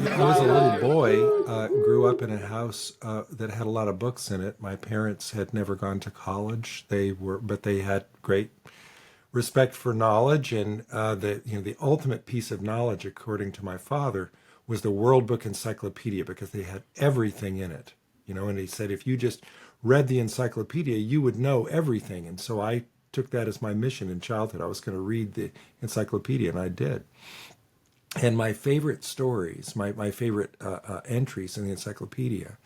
I was a little boy, grew up in a house that had a lot of books in it. My parents had never gone to college. But they had great respect for knowledge, and the ultimate piece of knowledge, according to my father, was the World Book Encyclopedia because they had everything in it. And he said if you just read the encyclopedia, you would know everything. And so I took that as my mission in childhood. I was going to read the encyclopedia, and I did. And my favorite stories, my favorite entries in the encyclopedia,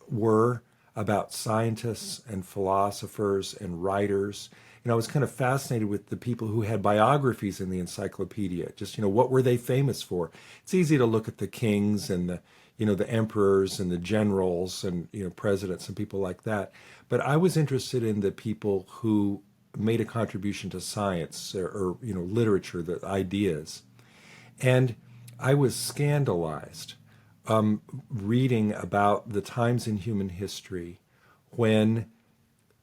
were about scientists and philosophers and writers. I was kind of fascinated with the people who had biographies in the encyclopedia. Just, what were they famous for? It's easy to look at the kings and the emperors and the generals and, presidents and people like that. But I was interested in the people who made a contribution to science or literature, the ideas. And I was scandalized reading about the times in human history when,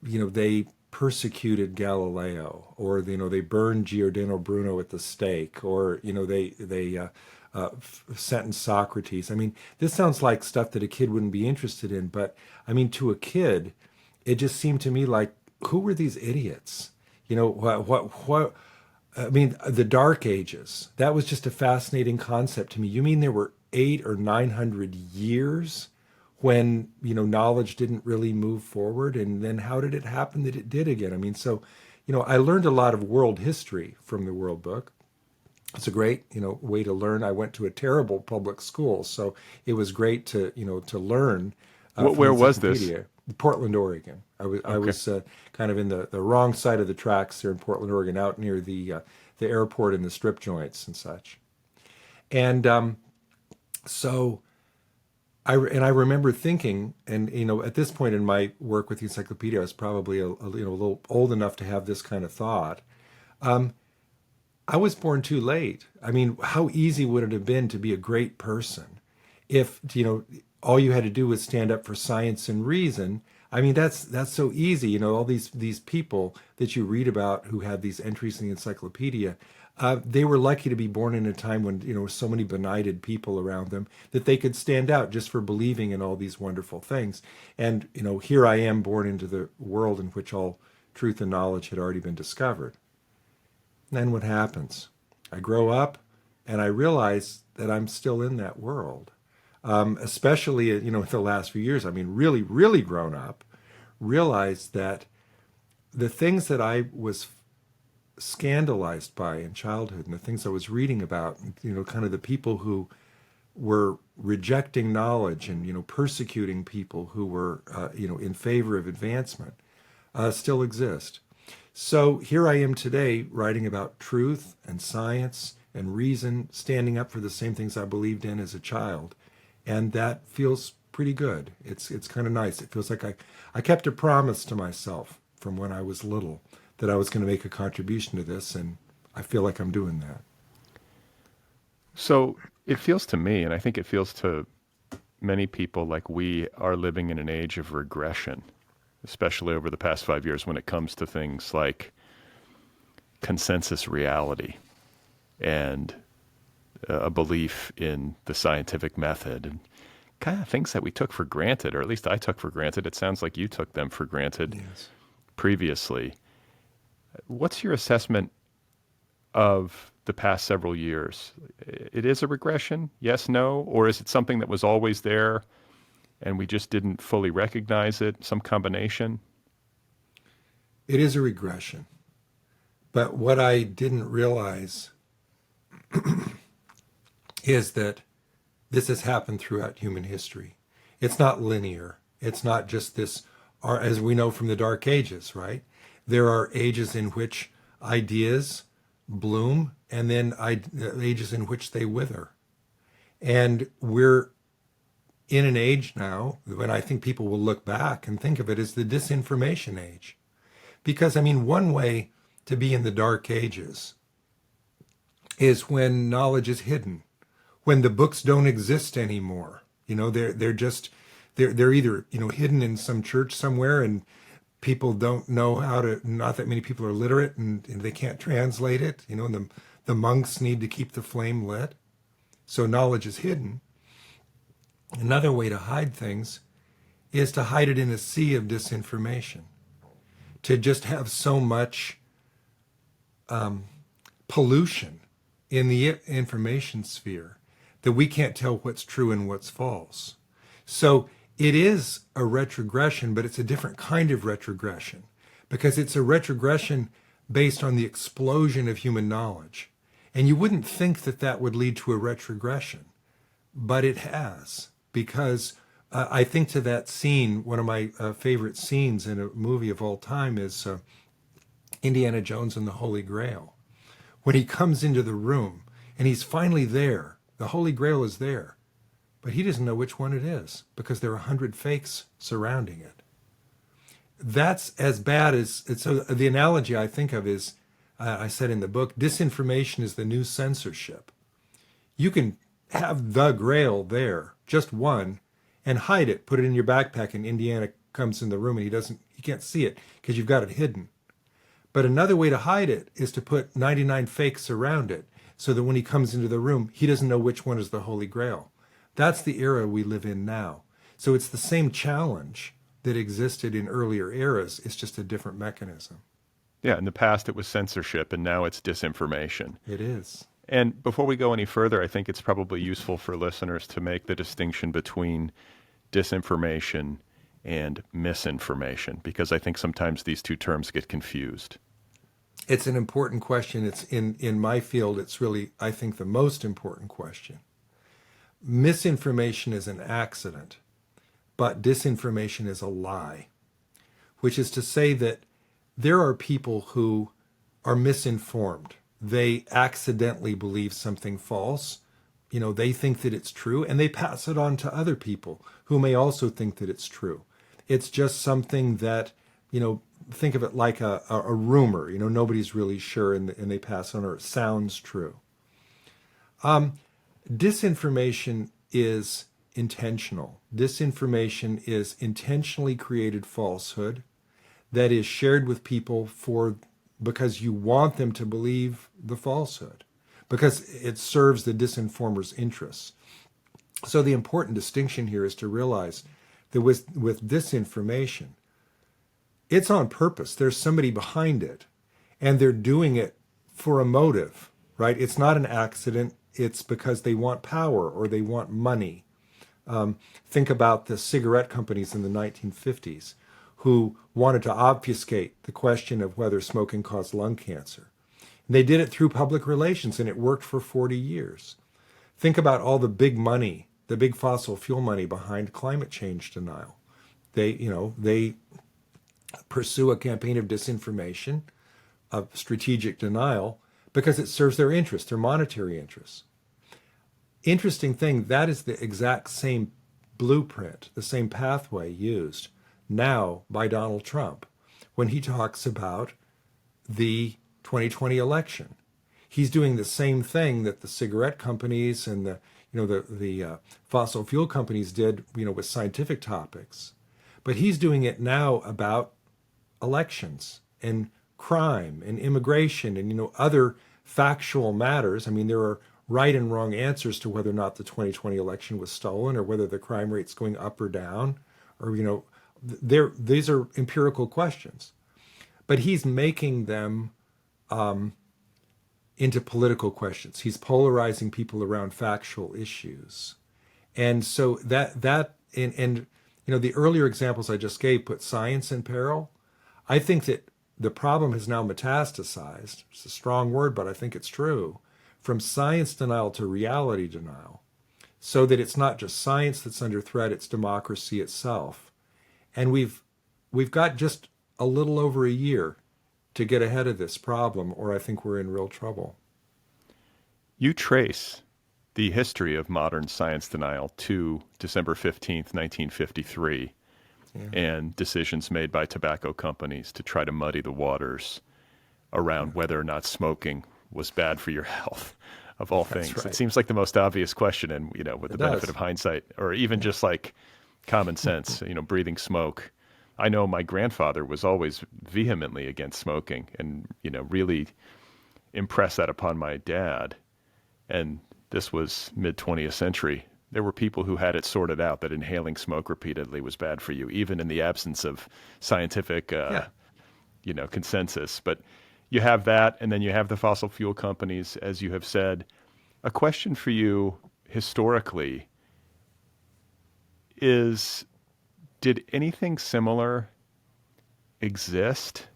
they persecuted Galileo, or they burned Giordano Bruno at the stake, or they sentenced Socrates. I mean, this sounds like stuff that a kid wouldn't be interested in, but I mean, to a kid, it just seemed to me like, who were these idiots? What? I mean, the Dark Ages. That was just a fascinating concept to me. You mean there were 800 or 900 years when knowledge didn't really move forward, and then how did it happen that it did again? I mean, so I learned a lot of world history from the World Book. It's a great way to learn. I went to a terrible public school, so it was great to to learn from the Where was this? encyclopedia. Portland, Oregon. I Okay. was kind of in the wrong side of the tracks there in Portland, Oregon, out near the airport and the strip joints and such. And so I remember thinking, and at this point in my work with the encyclopedia, I was probably a little old enough to have this kind of thought. I was born too late. I mean, how easy would it have been to be a great person if all you had to do was stand up for science and reason? I mean, that's so easy. All these people that you read about who had these entries in the encyclopedia, they were lucky to be born in a time when so many benighted people around them that they could stand out just for believing in all these wonderful things. And here I am, born into the world in which all truth and knowledge had already been discovered. Then what happens? I grow up and I realize that I'm still in that world. Especially, in the last few years, I mean, really, really grown up, realized that the things that I was scandalized by in childhood and the things I was reading about, kind of the people who were rejecting knowledge and, persecuting people who were, in favor of advancement, still exist. So here I am today writing about truth and science and reason, standing up for the same things I believed in as a child. And that feels pretty good. It's kind of nice. It feels like I kept a promise to myself from when I was little that I was going to make a contribution to this, and I feel like I'm doing that. So it feels to me, and I think it feels to many people, like we are living in an age of regression, especially over the past 5 years when it comes to things like consensus reality and a belief in the scientific method and kind of things that we took for granted, or at least I took for granted. It sounds like you took them for granted Yes. previously. What's your assessment of the past several years? It is a regression, yes, no, or is it something that was always there and we just didn't fully recognize it, some combination? It is a regression. But what I didn't realize is that this has happened throughout human history. It's not linear. It's not just this, or as we know from the Dark Ages, right? There are ages in which ideas bloom and then ages in which they wither. And we're in an age now when I think people will look back and think of it as the disinformation age. Because, I mean, one way to be in the Dark Ages is when knowledge is hidden, when the books don't exist anymore. They're either hidden in some church somewhere, and people don't know how to. Not that many people are literate, and they can't translate it. And the monks need to keep the flame lit. So knowledge is hidden. Another way to hide things is to hide it in a sea of disinformation, to just have so much pollution in the information sphere that we can't tell what's true and what's false. So it is a retrogression, but it's a different kind of retrogression because it's a retrogression based on the explosion of human knowledge. And you wouldn't think that that would lead to a retrogression, but it has, because I think to that scene, one of my favorite scenes in a movie of all time is Indiana Jones and the Holy Grail. When he comes into the room and he's finally there, the Holy Grail is there, but he doesn't know which one it is because there are 100 fakes surrounding it. That's as bad as, so the analogy I think of is, I said in the book, disinformation is the new censorship. You can have the Grail there, just one, and hide it, put it in your backpack, and Indiana comes in the room and he can't see it because you've got it hidden. But another way to hide it is to put 99 fakes around it so that when he comes into the room, he doesn't know which one is the Holy Grail. That's the era we live in now. So it's the same challenge that existed in earlier eras. It's just a different mechanism. Yeah, in the past it was censorship, and now it's disinformation. It is. And before we go any further, I think it's probably useful for listeners to make the distinction between disinformation and misinformation, because I think sometimes these two terms get confused. It's an important question. It's in my field, it's really, I think, the most important question. Misinformation is an accident, but disinformation is a lie, which is to say that there are people who are misinformed. They accidentally believe something false. You know, they think that it's true, and they pass it on to other people who may also think that it's true. It's just something that, you know, think of it like a rumor. You know, nobody's really sure, and they pass on, or it sounds true. Disinformation is intentional. Disinformation is intentionally created falsehood that is shared with people because you want them to believe the falsehood, because it serves the disinformer's interests. So the important distinction here is to realize that with disinformation, it's on purpose. There's somebody behind it, and they're doing it for a motive, right? It's not an accident. It's because they want power or they want money. Think about the cigarette companies in the 1950s who wanted to obfuscate the question of whether smoking caused lung cancer. And they did it through public relations, and it worked for 40 years. Think about all the big money, the big fossil fuel money behind climate change denial. They pursue a campaign of disinformation, of strategic denial, because it serves their interests, their monetary interests. Interesting thing, that is the exact same blueprint, the same pathway used now by Donald Trump when he talks about the 2020 election. He's doing the same thing that the cigarette companies and the fossil fuel companies did, with scientific topics. But he's doing it now about elections and crime and immigration and, other factual matters. I mean, there are right and wrong answers to whether or not the 2020 election was stolen or whether the crime rate's going up or down, or, these are empirical questions. But he's making them into political questions. He's polarizing people around factual issues. And so the earlier examples I just gave put science in peril. I think that the problem has now metastasized. It's a strong word, but I think it's true. From science denial to reality denial, so that it's not just science that's under threat, it's democracy itself. And we've got just a little over a year to get ahead of this problem, or I think we're in real trouble. You trace the history of modern science denial to December 15th, 1953, and decisions made by tobacco companies to try to muddy the waters around whether or not smoking was bad for your health, of all things. Right. It seems like the most obvious question, and with the benefit of hindsight, or even just like common sense, breathing smoke. I know my grandfather was always vehemently against smoking, and really impressed that upon my dad. And this was mid 20th century, there were people who had it sorted out that inhaling smoke repeatedly was bad for you, even in the absence of scientific, Yeah. consensus. But you have that, and then you have the fossil fuel companies, as you have said. A question for you historically is, did anything similar exist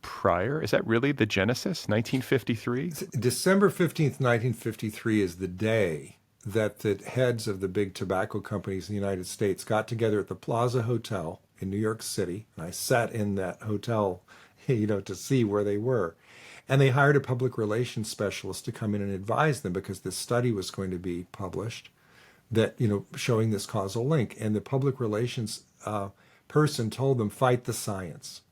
prior? Is that really the genesis, 1953? December 15th, 1953 is the day that the heads of the big tobacco companies in the United States got together at the Plaza Hotel in New York City. And I sat in that hotel, to see where they were. And they hired a public relations specialist to come in and advise them because this study was going to be published that, showing this causal link. And the public relations person told them, fight the science.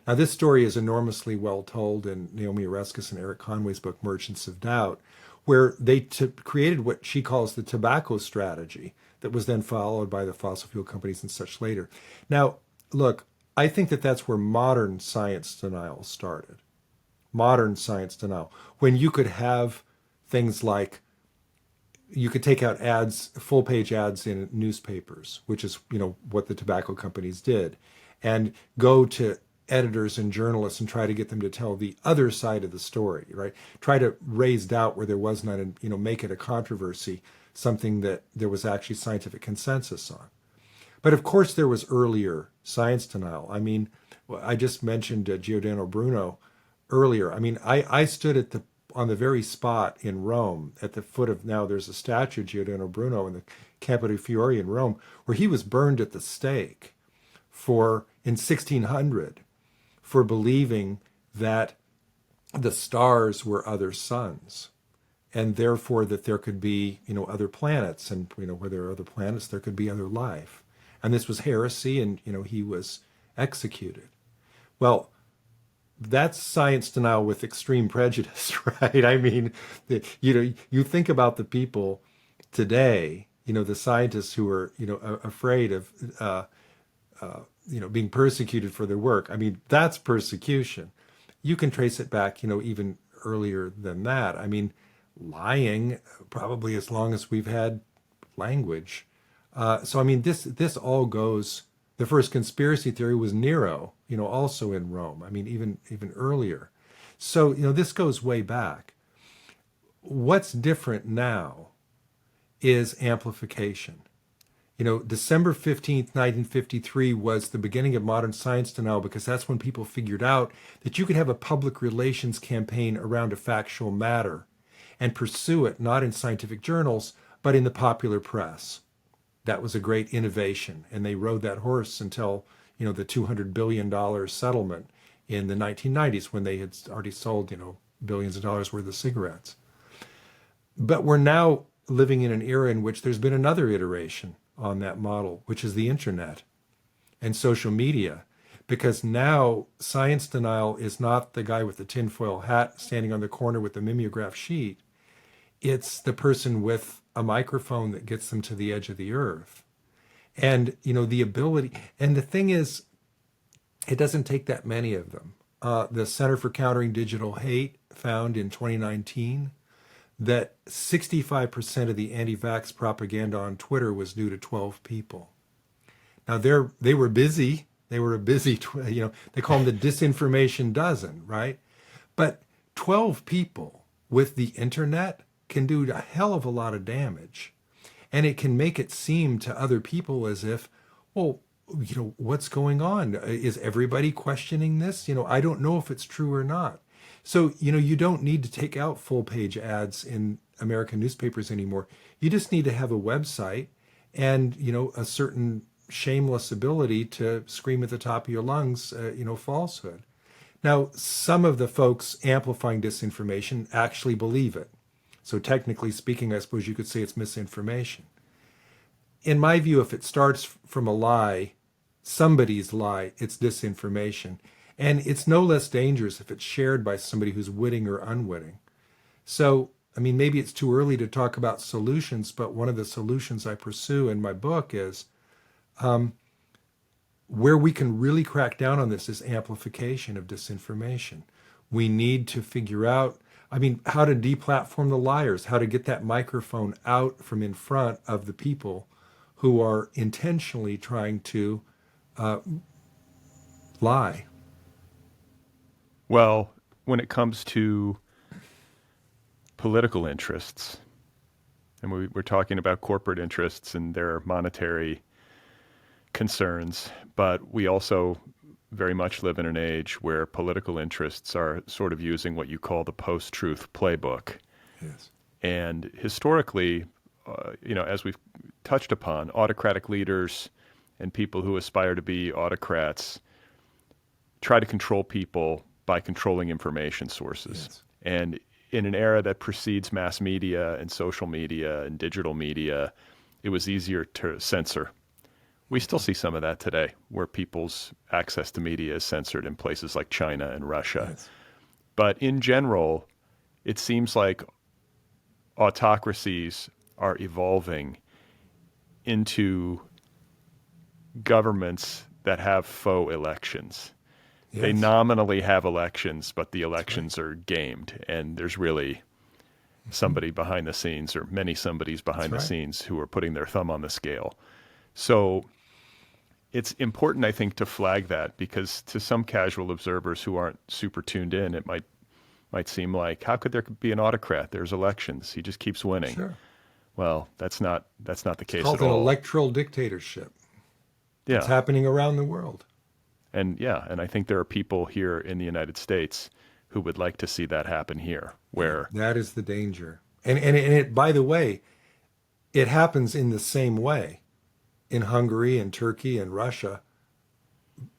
Now, this story is enormously well told in Naomi Oreskes and Eric Conway's book, Merchants of Doubt, where they created what she calls the tobacco strategy that was then followed by the fossil fuel companies and such later. Now, look, I think that that's where modern science denial started. Modern science denial. When you could have things like, you could take out ads, full page ads in newspapers, which is, what the tobacco companies did, and go to editors and journalists and try to get them to tell the other side of the story, right? Try to raise doubt where there was none and, make it a controversy, something that there was actually scientific consensus on. But of course, there was earlier science denial. I mean, I just mentioned Giordano Bruno earlier. I mean, I stood on the very spot in Rome at the foot of, now there's a statue of Giordano Bruno in the Campo de' Fiori in Rome, where he was burned at the stake in 1600 for believing that the stars were other suns, and therefore that there could be, other planets, and, where there are other planets, there could be other life. And this was heresy, and, he was executed. Well, that's science denial with extreme prejudice, right? I mean, you think about the people today, the scientists who are, afraid of, being persecuted for their work. I mean, that's persecution. You can trace it back, even earlier than that. I mean, lying probably as long as we've had language. So I mean, this all goes. The first conspiracy theory was Nero, also in Rome. I mean, even earlier. So this goes way back. What's different now is amplification. December 15th, 1953 was the beginning of modern science denial because that's when people figured out that you could have a public relations campaign around a factual matter and pursue it not in scientific journals, but in the popular press. That was a great innovation, and they rode that horse until, the $200 billion settlement in the 1990s when they had already sold, billions of dollars worth of cigarettes. But we're now living in an era in which there's been another iteration on that model, which is the internet and social media, because now science denial is not the guy with the tinfoil hat standing on the corner with the mimeograph sheet. It's the person with a microphone that gets them to the edge of the earth. And, the ability, and the thing is, it doesn't take that many of them. The Center for Countering Digital Hate found in 2019 that 65% of the anti-vax propaganda on Twitter was due to 12 people. Now they were busy. They were a busy, they call them the disinformation dozen, right? But 12 people with the internet can do a hell of a lot of damage. And it can make it seem to other people as if, well, what's going on? Is everybody questioning this? I don't know if it's true or not. So, you don't need to take out full page ads in American newspapers anymore. You just need to have a website and, a certain shameless ability to scream at the top of your lungs, falsehood. Now, some of the folks amplifying disinformation actually believe it. So technically speaking, I suppose you could say it's misinformation. In my view, if it starts from a lie, somebody's lie, it's disinformation. And it's no less dangerous if it's shared by somebody who's witting or unwitting. So, I mean, maybe it's too early to talk about solutions, but one of the solutions I pursue in my book is where we can really crack down on this is amplification of disinformation. We need to figure out, I mean, how to deplatform the liars, how to get that microphone out from in front of the people who are intentionally trying to lie. Well, when it comes to political interests, and we're talking about corporate interests and their monetary concerns, but we also very much live in an age where political interests are sort of using what you call the post-truth playbook. Yes. And historically, as we've touched upon, autocratic leaders and people who aspire to be autocrats try to control people by controlling information sources. Yes. And in an era that precedes mass media and social media and digital media, it was easier to censor. We still see some of that today, where people's access to media is censored in places like China and Russia. Yes. But in general, it seems like autocracies are evolving into governments that have faux elections. Yes. They nominally have elections, but the elections are gamed, and there's really somebody behind the scenes, or many somebodies behind the scenes, who are putting their thumb on the scale. So it's important, I think, to flag that, because to some casual observers who aren't super tuned in, it might seem like, how could there be an autocrat? There's elections. He just keeps winning. Sure. Well, that's not the case It's at called an all. electoral dictatorship. Yeah. It's happening around the world. And I think there are people here in the United States who would like to see that happen here, where That is the danger. And it, by the way, it happens in the same way in Hungary and Turkey and Russia.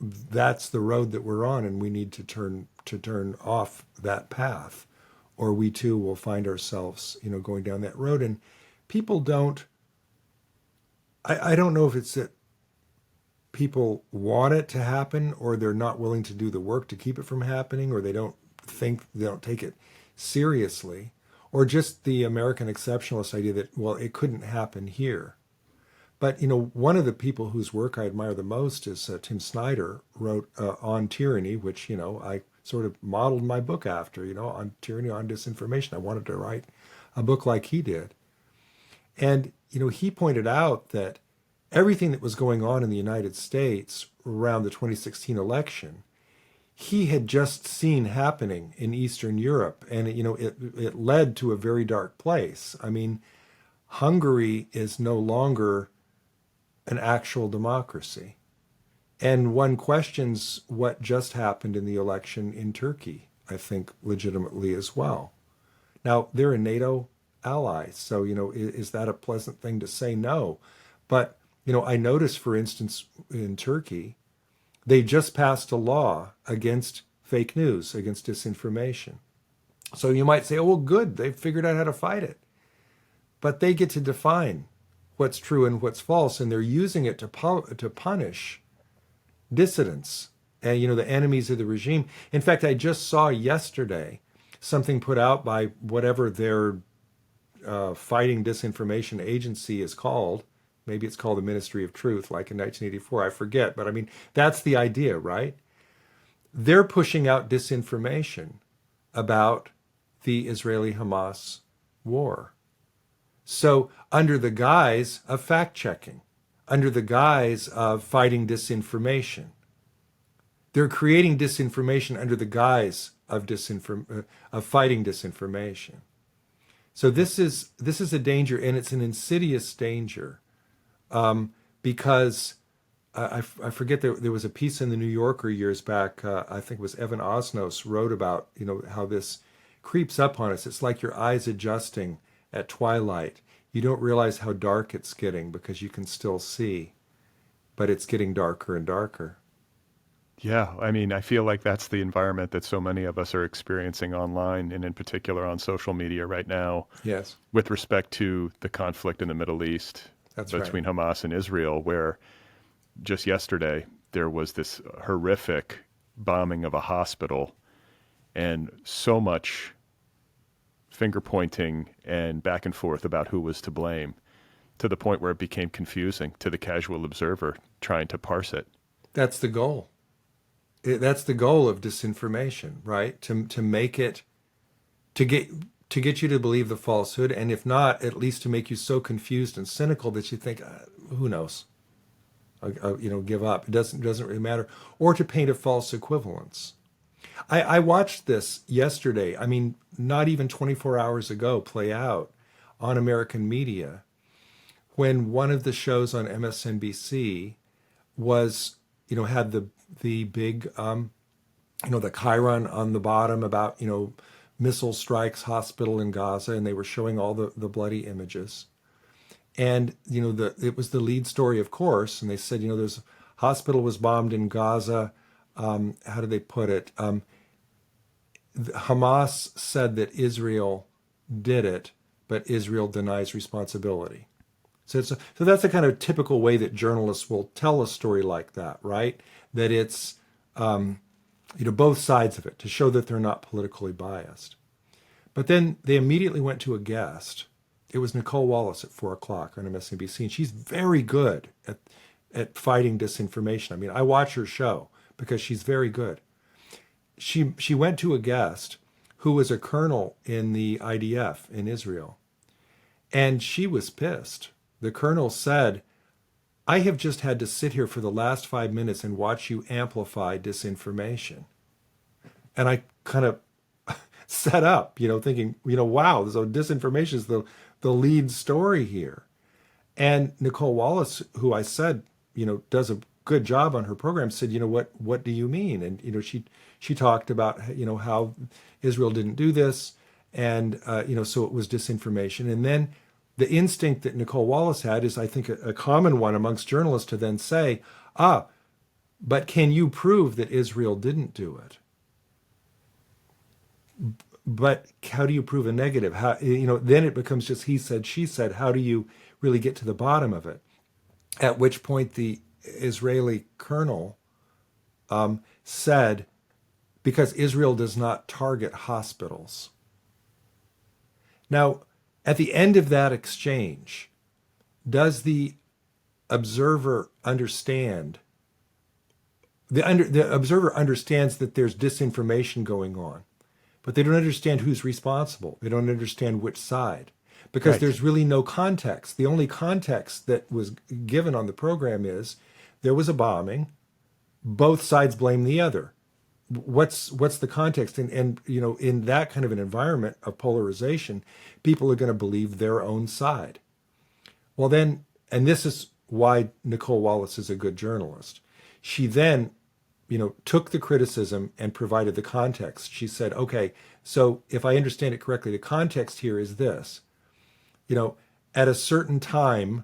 That's the road that we're on, and we need to turn off that path, or we too will find ourselves, going down that road. And people don't. I don't know if it's that people want it to happen, or they're not willing to do the work to keep it from happening, or they don't take it seriously, or just the American exceptionalist idea that, well, it couldn't happen here. But, one of the people whose work I admire the most is Tim Snyder, wrote On Tyranny, which, I sort of modeled my book after, on tyranny, on disinformation. I wanted to write a book like he did. And, he pointed out that everything that was going on in the United States around the 2016 election, he had just seen happening in Eastern Europe. And, it led to a very dark place. I mean, Hungary is no longer an actual democracy. And one questions what just happened in the election in Turkey, I think, legitimately as well. Now, they're a NATO ally, so, is that a pleasant thing to say? No. But, I noticed, for instance, in Turkey, they just passed a law against fake news, against disinformation. So you might say, oh, well, good, they've figured out how to fight it. But they get to define what's true and what's false, and they're using it to punish dissidents and, the enemies of the regime. In fact, I just saw yesterday something put out by whatever their fighting disinformation agency is called. Maybe it's called the Ministry of Truth, like in 1984. I forget. But I mean, that's the idea, right? They're pushing out disinformation about the Israeli-Hamas war. So under the guise of fact-checking, under the guise of fighting disinformation, they're creating disinformation under the guise of fighting disinformation. So this is a danger, and it's an insidious danger, because I forget, there was a piece in the New Yorker years back. I think it was Evan Osnos wrote about how this creeps up on us. It's like your eyes adjusting at twilight. You don't realize how dark it's getting because you can still see, but it's getting darker and darker. Yeah, I mean, I feel like that's the environment that so many of us are experiencing online, and in particular on social media right now. Yes. With respect to the conflict in the Middle East between Hamas and Israel, where just yesterday there was this horrific bombing of a hospital, and so much finger pointing and back and forth about who was to blame, to the point where it became confusing to the casual observer trying to parse it. That's the goal. That's the goal of disinformation, right? To make it to get to get you to believe the falsehood, and if not, at least to make you so confused and cynical that you think, who knows, give up. It doesn't really matter, or to paint a false equivalence. I watched this yesterday. I mean, not even 24 hours ago, play out on American media when one of the shows on MSNBC was, had the big, the chyron on the bottom about, missile strikes hospital in Gaza, and they were showing all the bloody images. And, it was the lead story, of course, and they said, there's hospital was bombed in Gaza. How did they put it? Hamas said that Israel did it, but Israel denies responsibility. So that's a kind of typical way that journalists will tell a story like that, right? That it's both sides of it to show that they're not politically biased. But then they immediately went to a guest. It was Nicole Wallace at 4:00 on MSNBC, and she's very good at fighting disinformation. I mean, I watch her show because she's very good. She went to a guest who was a colonel in the IDF in Israel, and she was pissed. The colonel said, I have just had to sit here for the last 5 minutes and watch you amplify disinformation. And I kind of set up, thinking, wow, so disinformation is the lead story here. And Nicole Wallace, who I said, does a good job on her program, said, what do you mean? And, she talked about, how Israel didn't do this. And, so it was disinformation. And then the instinct that Nicole Wallace had is, I think, a common one amongst journalists to then say, but can you prove that Israel didn't do it? But how do you prove a negative? How, then it becomes just he said, she said. How do you really get to the bottom of it? At which point the Israeli colonel said, because Israel does not target hospitals. Now, at the end of that exchange, does the observer understand? The observer understands that there's disinformation going on, but they don't understand who's responsible. They don't understand which side, because Right. there's really no context. The only context that was given on the program is there was a bombing, both sides blame the other. What's the context? And in that kind of an environment of polarization, people are going to believe their own side. Well then, and this is why Nicole Wallace is a good journalist. She then, took the criticism and provided the context. She said, okay, so if I understand it correctly, the context here is this. At a certain time,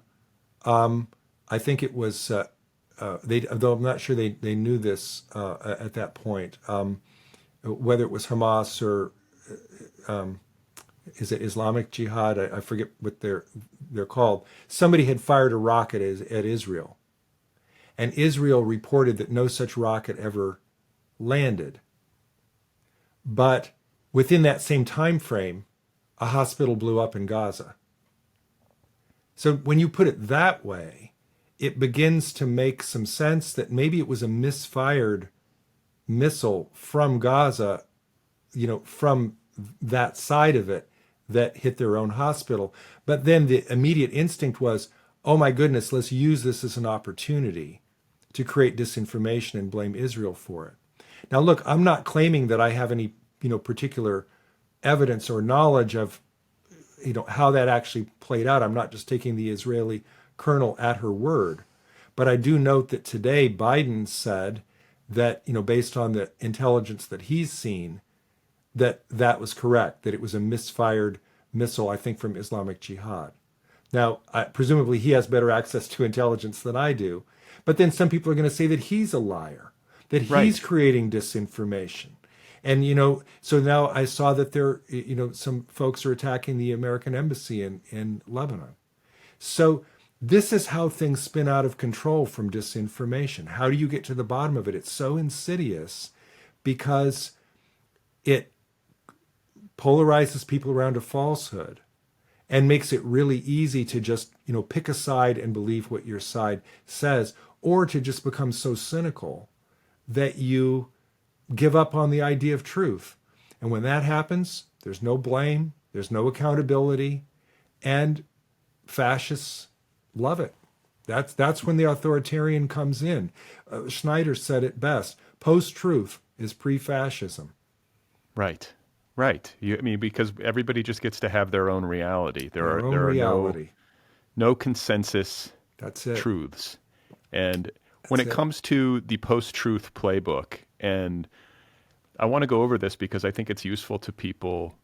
I think it was, though I'm not sure they knew this at that point, whether it was Hamas or is it Islamic Jihad? I forget what they're called. Somebody had fired a rocket at Israel, and Israel reported that no such rocket ever landed. But within that same time frame, a hospital blew up in Gaza. So when you put it that way, it begins to make some sense that maybe it was a misfired missile from Gaza, from that side of it that hit their own hospital. But then the immediate instinct was, oh my goodness, let's use this as an opportunity to create disinformation and blame Israel for it. Now, look, I'm not claiming that I have any, particular evidence or knowledge of, how that actually played out. I'm not just taking the Israeli colonel at her word. But I do note that today Biden said that, based on the intelligence that he's seen, that was correct, that it was a misfired missile, I think, from Islamic Jihad. Now, presumably he has better access to intelligence than I do. But then some people are going to say that he's a liar, that he's Right. creating disinformation. And, so now I saw that there, some folks are attacking the American embassy in Lebanon. So this is how things spin out of control from disinformation. How do you get to the bottom of it? It's so insidious because it polarizes people around a falsehood and makes it really easy to just, pick a side and believe what your side says, or to just become so cynical that you give up on the idea of truth. And when that happens, There's no blame. There's no accountability. And fascists love it. That's when the authoritarian comes in. Schneider said it best. Post-truth is pre-fascism. Right. Right. I mean, because everybody just gets to have their own reality. Their own there are reality. no consensus That's it. truths. And when it That's it. comes to the post-truth playbook, and I want to go over this because I think it's useful to people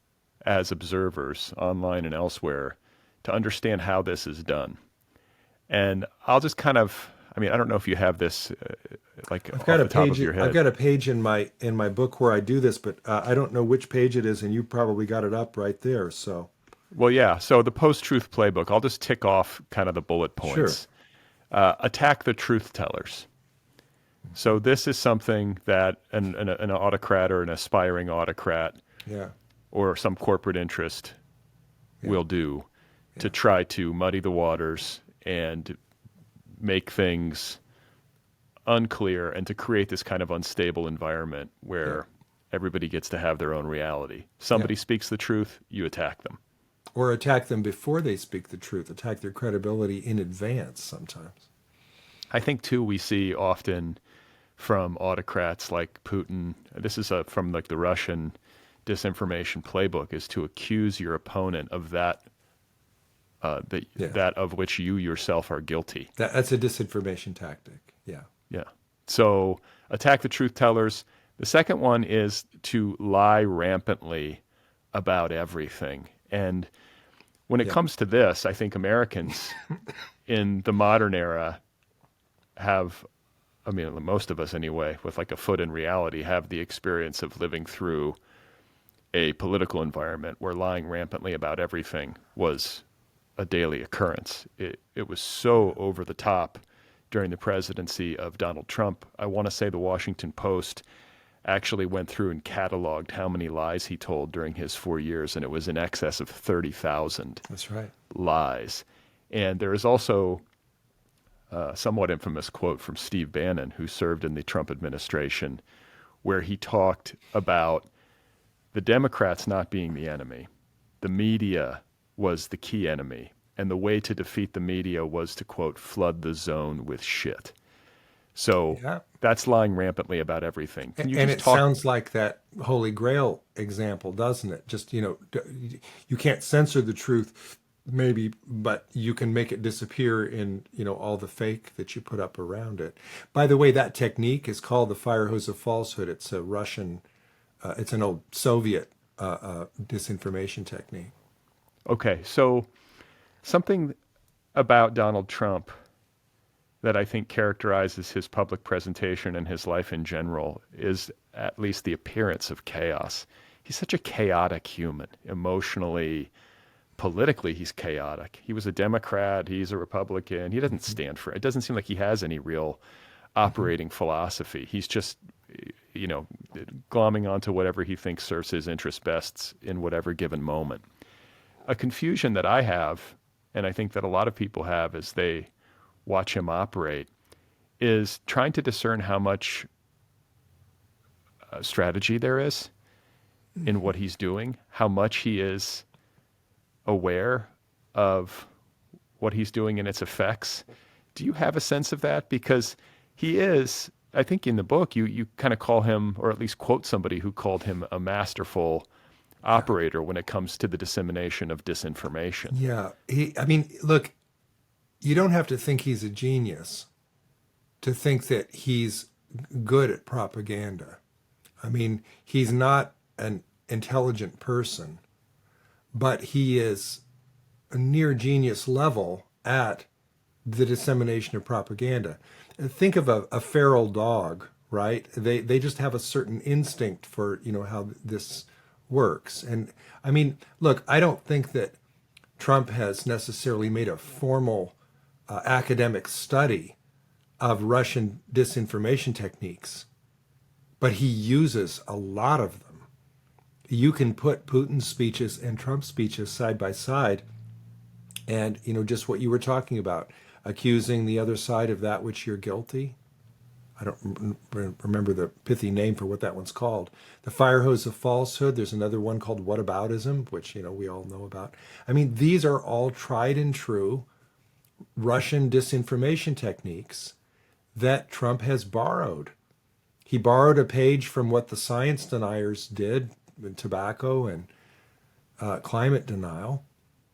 as observers online and elsewhere to understand how this is done. And I'll just kind of, I mean, I don't know if you have this like I've off got the a top page. of your head. I've got a page in my book where I do this, but I don't know which page it is, and you probably got it up right there. So Well, yeah. So the post-truth playbook, I'll just tick off kind of the bullet points. Attack the truth tellers. So this is something that an autocrat or an aspiring autocrat yeah, or some corporate interest will do to try to muddy the waters and make things unclear and to create this kind of unstable environment where everybody gets to have their own reality. Somebody speaks the truth, you attack them. or attack them before they speak the truth. Attack their credibility in advance. Sometimes. I think too we see often from autocrats like Putin. This is from like the Russian disinformation playbook, is to accuse your opponent of that that of which you yourself are guilty. That's a disinformation tactic. Yeah. Yeah. So attack the truth tellers. The second one is to lie rampantly about everything. And when it comes to this, I think Americans in the modern era have, I mean, most of us anyway, with like a foot in reality, have the experience of living through a political environment where lying rampantly about everything was a daily occurrence. It was so over the top during the presidency of Donald Trump. I want to say the Washington Post actually went through and cataloged how many lies he told during his 4 years, and it was in excess of 30,000 That's right. lies. And there is also a somewhat infamous quote from Steve Bannon, who served in the Trump administration, where he talked about the Democrats not being the enemy. The media was the key enemy. And the way to defeat the media was to, quote, flood the zone with shit. So that's lying rampantly about everything. Can you And just it talk? sounds like that Holy Grail example, doesn't it? Just, you can't censor the truth, maybe, but you can make it disappear in, all the fake that you put up around it. By the way, that technique is called the fire hose of falsehood. It's a Russian, it's an old Soviet disinformation technique. Okay, so something about Donald Trump that I think characterizes his public presentation and his life in general is at least the appearance of chaos. He's such a chaotic human, emotionally, politically, he's chaotic. He was a Democrat, he's a Republican. He doesn't stand for it. It doesn't seem like he has any real operating philosophy. He's just, glomming onto whatever he thinks serves his interests best in whatever given moment. A confusion that I have, and I think that a lot of people have as they watch him operate, is trying to discern how much strategy there is in what he's doing, how much he is aware of what he's doing and its effects. Do you have a sense of that? Because he is, I think in the book, you kind of call him, or at least quote somebody who called him a masterful operator when it comes to the dissemination of disinformation. Yeah. Look, you don't have to think he's a genius to think that he's good at propaganda. I mean, he's not an intelligent person, but he is a near genius level at the dissemination of propaganda. Think of a feral dog, right? They just have a certain instinct for, how this works. And I mean, look, I don't think that Trump has necessarily made a formal academic study of Russian disinformation techniques, but he uses a lot of them. You can put Putin's speeches and Trump's speeches side by side, and just what you were talking about, accusing the other side of that which you're guilty. I don't remember the pithy name for what that one's called. The Fire Hose of Falsehood. There's another one called Whataboutism, which, we all know about. I mean, these are all tried and true Russian disinformation techniques that Trump has borrowed. He borrowed a page from what the science deniers did in tobacco and climate denial.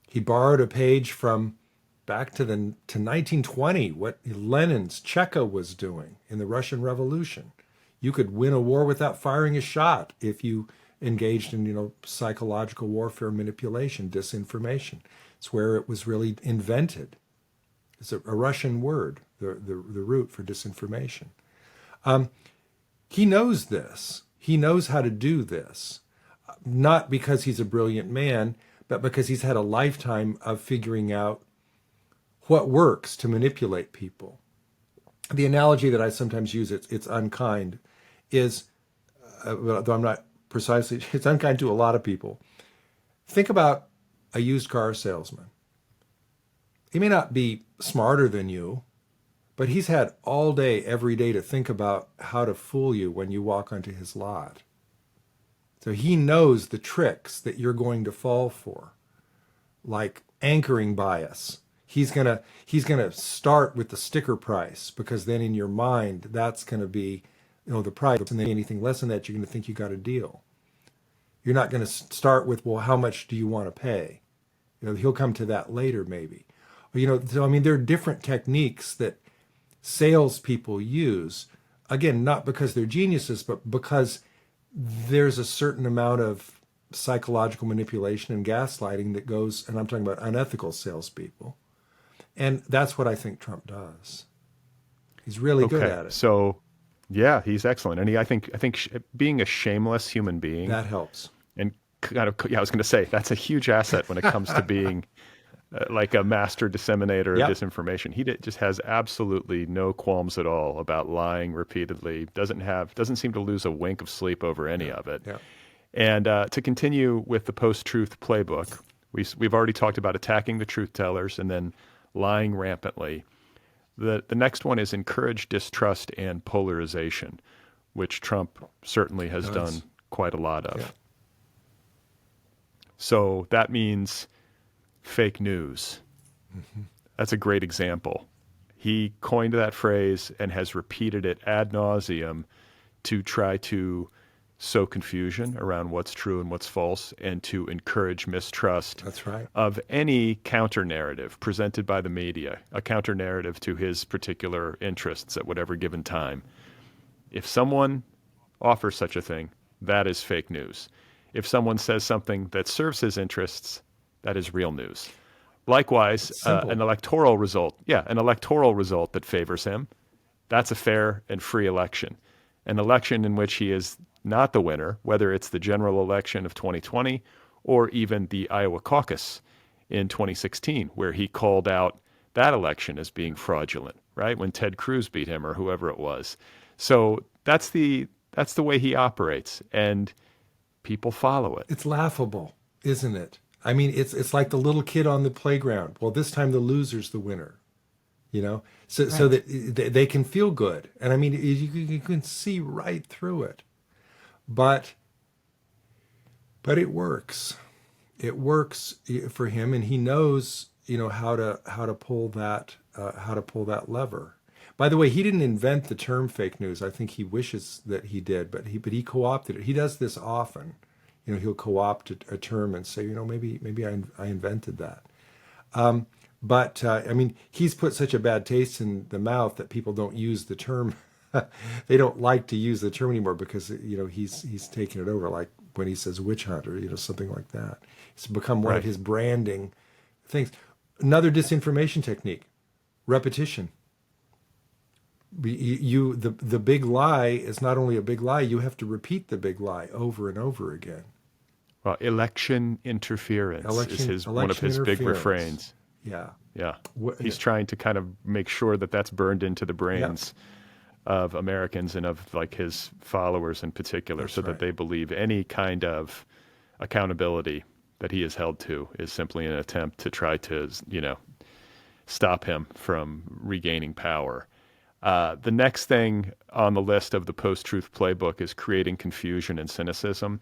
He borrowed a page from back to 1920, what Lenin's Cheka was doing in the Russian Revolution. You could win a war without firing a shot if you engaged in, psychological warfare, manipulation, disinformation. It's where it was really invented. It's a Russian word, the root for disinformation. He knows this. He knows how to do this, not because he's a brilliant man, but because he's had a lifetime of figuring out what works to manipulate people. The analogy that I sometimes use, it's unkind, is, though I'm not precisely, it's unkind to a lot of people. Think about a used car salesman. He may not be smarter than you, but he's had all day, every day to think about how to fool you when you walk onto his lot. So he knows the tricks that you're going to fall for, like anchoring bias. He's gonna start with the sticker price, because then in your mind that's gonna be, the price, and then anything less than that you're gonna think you got a deal. You're not gonna start with, well, how much do you want to pay? He'll come to that later maybe. So I mean, there are different techniques that salespeople use. Again, not because they're geniuses, but because there's a certain amount of psychological manipulation and gaslighting that goes, and I'm talking about unethical salespeople. And that's what I think Trump does. He's really good at it. So, yeah, he's excellent. And I think being a shameless human being, that helps. And I was going to say, that's a huge asset when it comes to being like a master disseminator of disinformation. He just has absolutely no qualms at all about lying repeatedly. Doesn't seem to lose a wink of sleep over any of it. Yeah. And to continue with the post-truth playbook, we've already talked about attacking the truth tellers and then lying rampantly. The next one is encourage distrust and polarization, which Trump certainly has done quite a lot of. Yeah. So that means fake news. Mm-hmm. That's a great example. He coined that phrase and has repeated it ad nauseum to try to sow confusion around what's true and what's false, and to encourage mistrust. That's right. Of any counter-narrative presented by the media, a counter-narrative to his particular interests at whatever given time. If someone offers such a thing, that is fake news. If someone says something that serves his interests, that is real news. Likewise, an electoral result that favors him, that's a fair and free election. An election in which he is not the winner, whether it's the general election of 2020 or even the Iowa caucus in 2016, where he called out that election as being fraudulent, right? When Ted Cruz beat him or whoever it was. So that's the way he operates, and people follow it. It's laughable, isn't it? I mean, it's like the little kid on the playground. Well, this time the loser's the winner, so that they can feel good. And I mean, you can see right through it. But it works. It works for him, and he knows, how to pull that lever. By the way, he didn't invent the term fake news. I think he wishes that he did, but he co-opted it. He does this often. He'll co-opt a term and say, maybe I invented that. But I mean, he's put such a bad taste in the mouth that people don't use the term. They don't like to use the term anymore because he's taken it over. Like when he says witch hunter, something like that. It's become one of his branding things. Another disinformation technique: repetition. The big lie is not only a big lie; you have to repeat the big lie over and over again. Well, election interference is one of his big refrains. Yeah. He's trying to kind of make sure that that's burned into the brains of Americans and of like his followers in particular, that they believe any kind of accountability that he is held to is simply an attempt to try to, stop him from regaining power. The next thing on the list of the post-truth playbook is creating confusion and cynicism.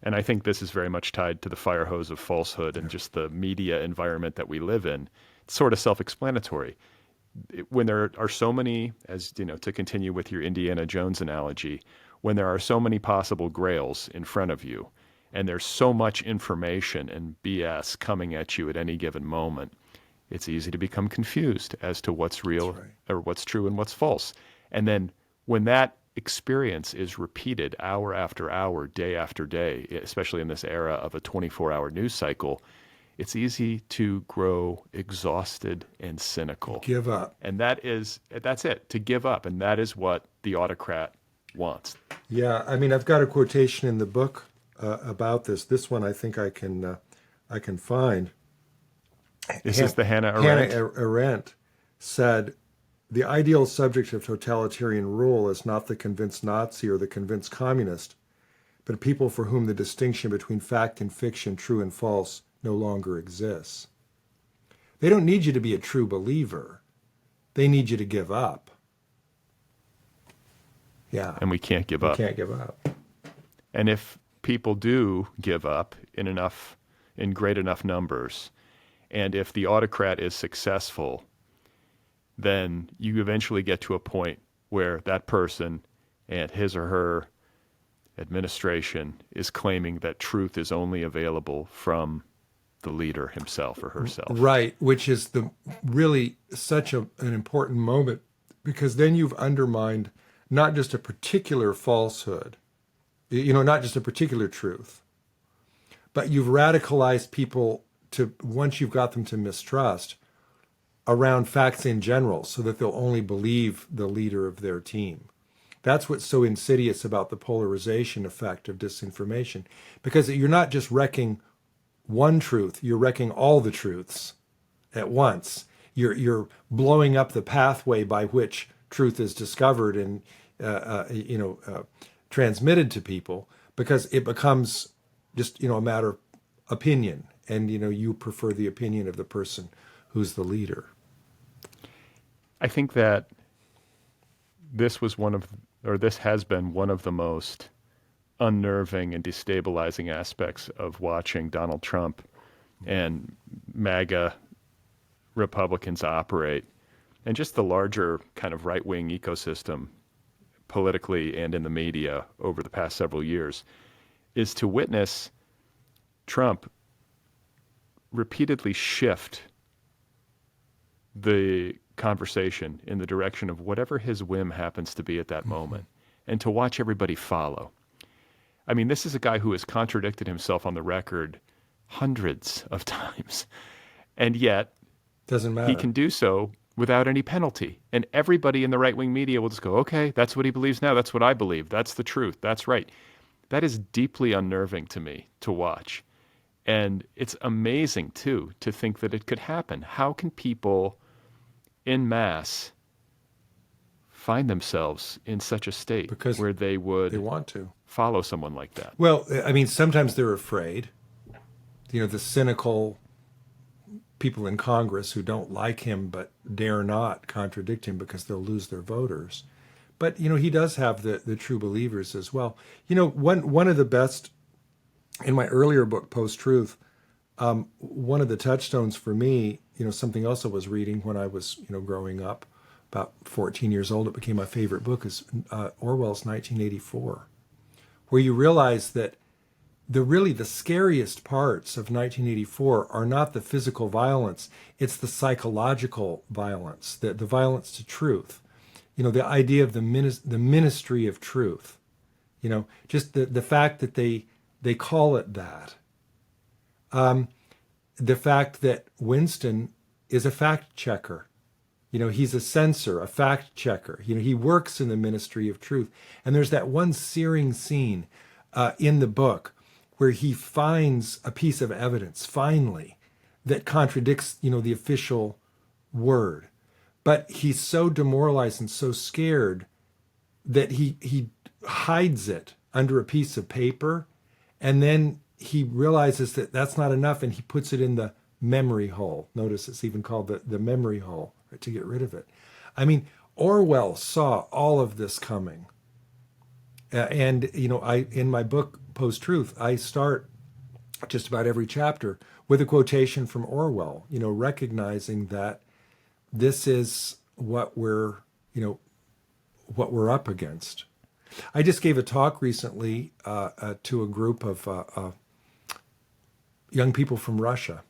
And I think this is very much tied to the fire hose of falsehood and just the media environment that we live in. It's sort of self-explanatory. When there are so many, as you know, to continue with your Indiana Jones analogy, when there are so many possible grails in front of you, and there's so much information and BS coming at you at any given moment, it's easy to become confused as to what's real or what's true and what's false. And then when that experience is repeated hour after hour, day after day, especially in this era of a 24-hour news cycle, it's easy to grow exhausted and cynical. Give up. And that's it, to give up. And that is what the autocrat wants. Yeah, I mean, I've got a quotation in the book about this. This one I think I can find. This is the Hannah Arendt. Hannah Arendt said, "The ideal subject of totalitarian rule is not the convinced Nazi or the convinced communist, but people for whom the distinction between fact and fiction, true and false, no longer exists. They don't need you to be a true believer. They need you to give up." Yeah. And we can't give up. We can't give up. And if people do give up in great enough numbers, and if the autocrat is successful, then you eventually get to a point where that person and his or her administration is claiming that truth is only available from the leader himself or herself. Right, which is really such an important moment, because then you've undermined not just a particular falsehood, not just a particular truth, but you've radicalized people to, once you've got them to mistrust, around facts in general, so that they'll only believe the leader of their team. That's what's so insidious about the polarization effect of disinformation, because you're not just wrecking one truth, you're wrecking all the truths at once. You're blowing up the pathway by which truth is discovered and transmitted to people, because it becomes just a matter of opinion, and you prefer the opinion of the person who's the leader. I think that this has been one of the most unnerving and destabilizing aspects of watching Donald Trump and MAGA Republicans operate, and just the larger kind of right-wing ecosystem politically and in the media over the past several years, is to witness Trump repeatedly shift the conversation in the direction of whatever his whim happens to be at that moment, and to watch everybody follow. I mean, this is a guy who has contradicted himself on the record hundreds of times, and yet doesn't matter. He can do so without any penalty. And everybody in the right-wing media will just go, okay, that's what he believes now. That's what I believe. That's the truth. That's right. That is deeply unnerving to me to watch. And it's amazing, too, to think that it could happen. How can people en masse find themselves in such a state where they want to follow someone like that? Well, I mean, sometimes they're afraid. The cynical people in Congress who don't like him but dare not contradict him because they'll lose their voters. But, he does have the true believers as well. One of the best, in my earlier book, Post-Truth, one of the touchstones for me, something else I was reading when I was, growing up, about 14 years old, it became my favorite book, is Orwell's 1984, where you realize that the scariest parts of 1984 are not the physical violence, it's the psychological violence, the violence to truth. The idea of the ministry of truth. Just the fact that they call it that. The fact that Winston is a fact checker. He's a censor, a fact checker. He works in the ministry of truth. And there's that one searing scene in the book where he finds a piece of evidence, finally, that contradicts, the official word. But he's so demoralized and so scared that he hides it under a piece of paper, and then he realizes that that's not enough, and he puts it in the memory hole. Notice it's even called the memory hole, right, to get rid of it. I mean, Orwell saw all of this coming. And, I in my book, Post-Truth, I start just about every chapter with a quotation from Orwell, recognizing that this is what we're up against. I just gave a talk recently to a group of young people from Russia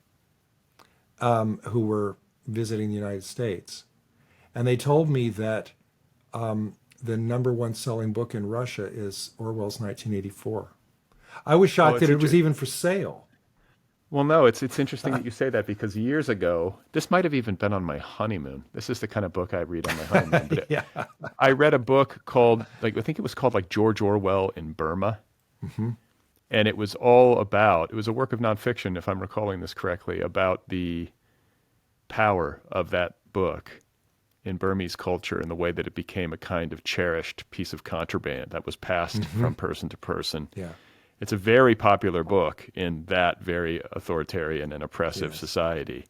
who were visiting the United States. And they told me that the number one selling book in Russia is Orwell's 1984. I was shocked that it was even for sale. Well, no, it's interesting that you say that because years ago, this might have even been on my honeymoon. This is the kind of book I read on my honeymoon. But Yeah. I read a book called, I think it was called George Orwell in Burma. Mm-hmm. And it was all about, it was a work of nonfiction, if I'm recalling this correctly, about the power of that book in Burmese culture and the way that it became a kind of cherished piece of contraband that was passed from person to person. Yeah. It's a very popular book in that very authoritarian and oppressive society.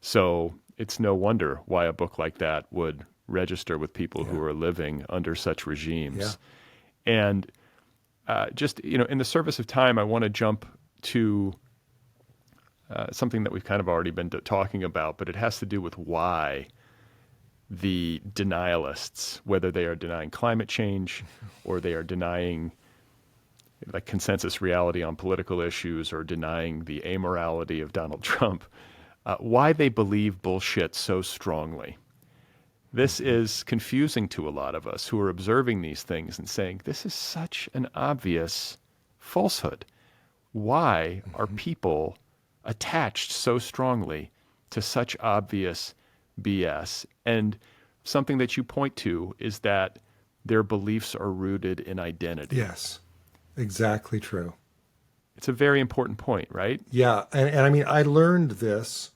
So it's no wonder why a book like that would register with people who are living under such regimes. Yeah. And just, in the service of time, I want to jump to something that we've kind of already been talking about, but it has to do with why the denialists, whether they are denying climate change or they are denying consensus reality on political issues or denying the amorality of Donald Trump, why they believe bullshit so strongly. This is confusing to a lot of us who are observing these things and saying, this is such an obvious falsehood. Why are people attached so strongly to such obvious BS? And something that you point to is that their beliefs are rooted in identity. Yes, exactly true. It's a very important point, right? Yeah, and I mean, I learned this.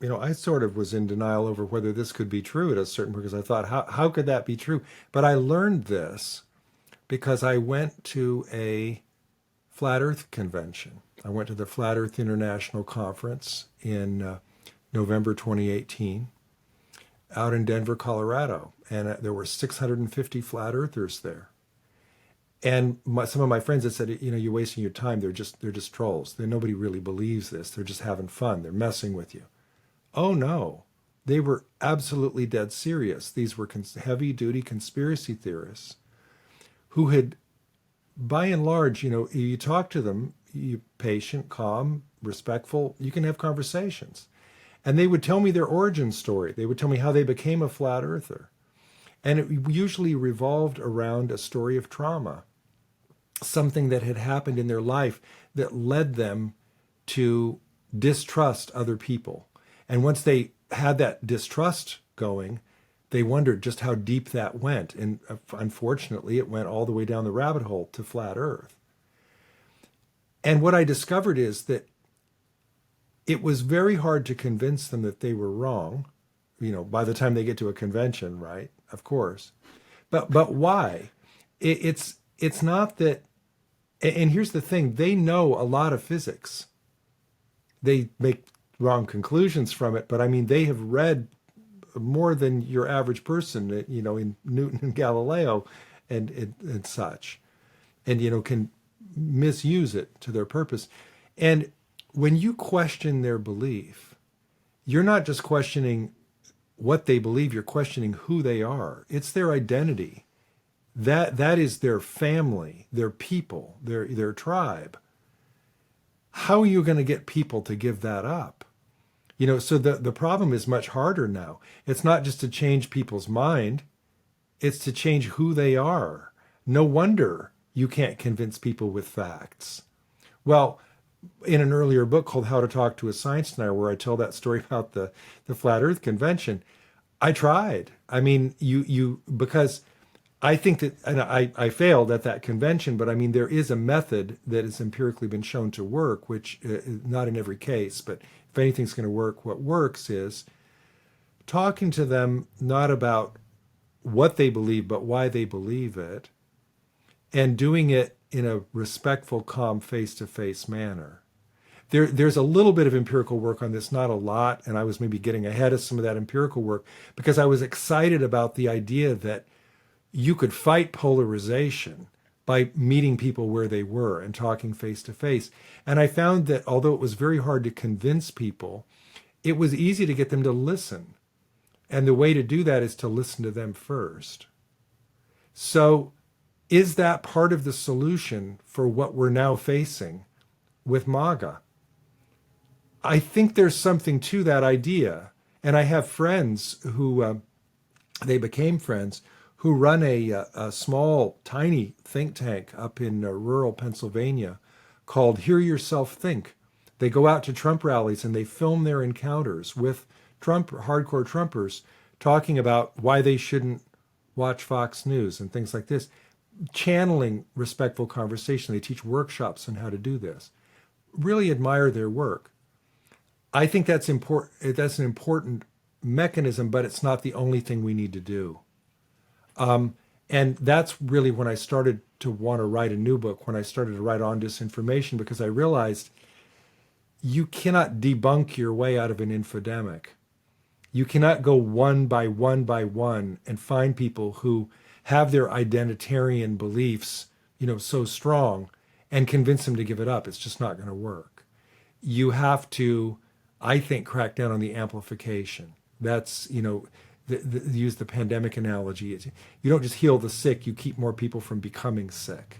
I sort of was in denial over whether this could be true at a certain point because I thought, how could that be true? But I learned this because I went to a Flat Earth convention. I went to the Flat Earth International Conference in November 2018 out in Denver, Colorado. And there were 650 flat earthers there. And some of my friends had said, you're wasting your time. They're just trolls. Nobody really believes this. They're just having fun. They're messing with you. Oh, no. They were absolutely dead serious. These were heavy-duty conspiracy theorists who had, by and large, you talk to them, you patient, calm, respectful, you can have conversations. And they would tell me their origin story. They would tell me how they became a flat earther. And it usually revolved around a story of trauma, something that had happened in their life that led them to distrust other people. And once they had that distrust going, they wondered just how deep that went. And unfortunately, it went all the way down the rabbit hole to flat Earth. And what I discovered is that it was very hard to convince them that they were wrong, by the time they get to a convention, right? Of course. But why? It's not that, and here's the thing, they know a lot of physics. They make wrong conclusions from it, but I mean, they have read more than your average person, in Newton and Galileo and such, and, can misuse it to their purpose. And when you question their belief, you're not just questioning what they believe, you're questioning who they are. It's their identity. That is their family, their people, their tribe. How are you going to get people to give that up? So the problem is much harder now. It's not just to change people's mind, it's to change who they are. No wonder you can't convince people with facts. Well, in an earlier book called How to Talk to a Science Denier, where I tell that story about the Flat Earth Convention, I tried. I mean, because I think that, and I failed at that convention, but I mean, there is a method that has empirically been shown to work, which not in every case, but if anything's going to work, what works is talking to them not about what they believe, but why they believe it, and doing it in a respectful, calm, face-to-face manner. there's a little bit of empirical work on this, not a lot, and I was maybe getting ahead of some of that empirical work because I was excited about the idea that you could fight polarization by meeting people where they were and talking face to face. And I found that although it was very hard to convince people, it was easy to get them to listen. And the way to do that is to listen to them first. So is that part of the solution for what we're now facing with MAGA? I think there's something to that idea. And I have friends who, they became friends, who run a small, tiny think tank up in rural Pennsylvania called Hear Yourself Think. They go out to Trump rallies and they film their encounters with hardcore Trumpers talking about why they shouldn't watch Fox News and things like this, channeling respectful conversation. They teach workshops on how to do this. Really admire their work. I think that's important. That's an important mechanism, but it's not the only thing we need to do. And that's really when I started to want to write a new book, when I started to write on disinformation, because I realized you cannot debunk your way out of an infodemic. You cannot go one by one and find people who have their identitarian beliefs, so strong and convince them to give it up. It's just not going to work. You have to, I think, crack down on the amplification. That's, use the pandemic analogy. You don't just heal the sick, you keep more people from becoming sick.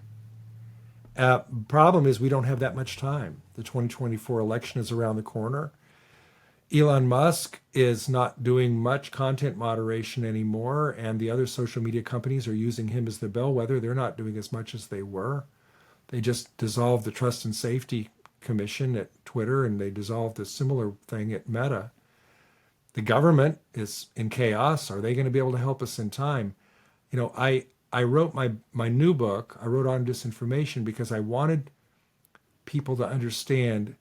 Problem is we don't have that much time. The 2024 election is around the corner. Elon Musk is not doing much content moderation anymore, and the other social media companies are using him as the bellwether. They're not doing as much as they were. They just dissolved the Trust and Safety Commission at Twitter, and they dissolved a similar thing at Meta. The government is in chaos. Are they going to be able to help us in time? I wrote my new book, I wrote on disinformation because I wanted people to understand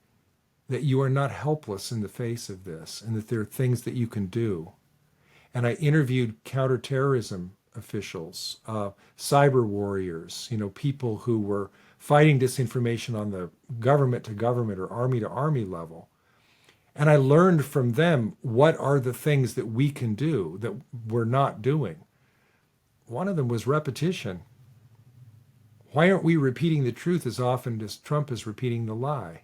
that you are not helpless in the face of this and that there are things that you can do. And I interviewed counterterrorism officials, cyber warriors, people who were fighting disinformation on the government to government or army to army level. And I learned from them what are the things that we can do that we're not doing. One of them was repetition. Why aren't we repeating the truth as often as Trump is repeating the lie?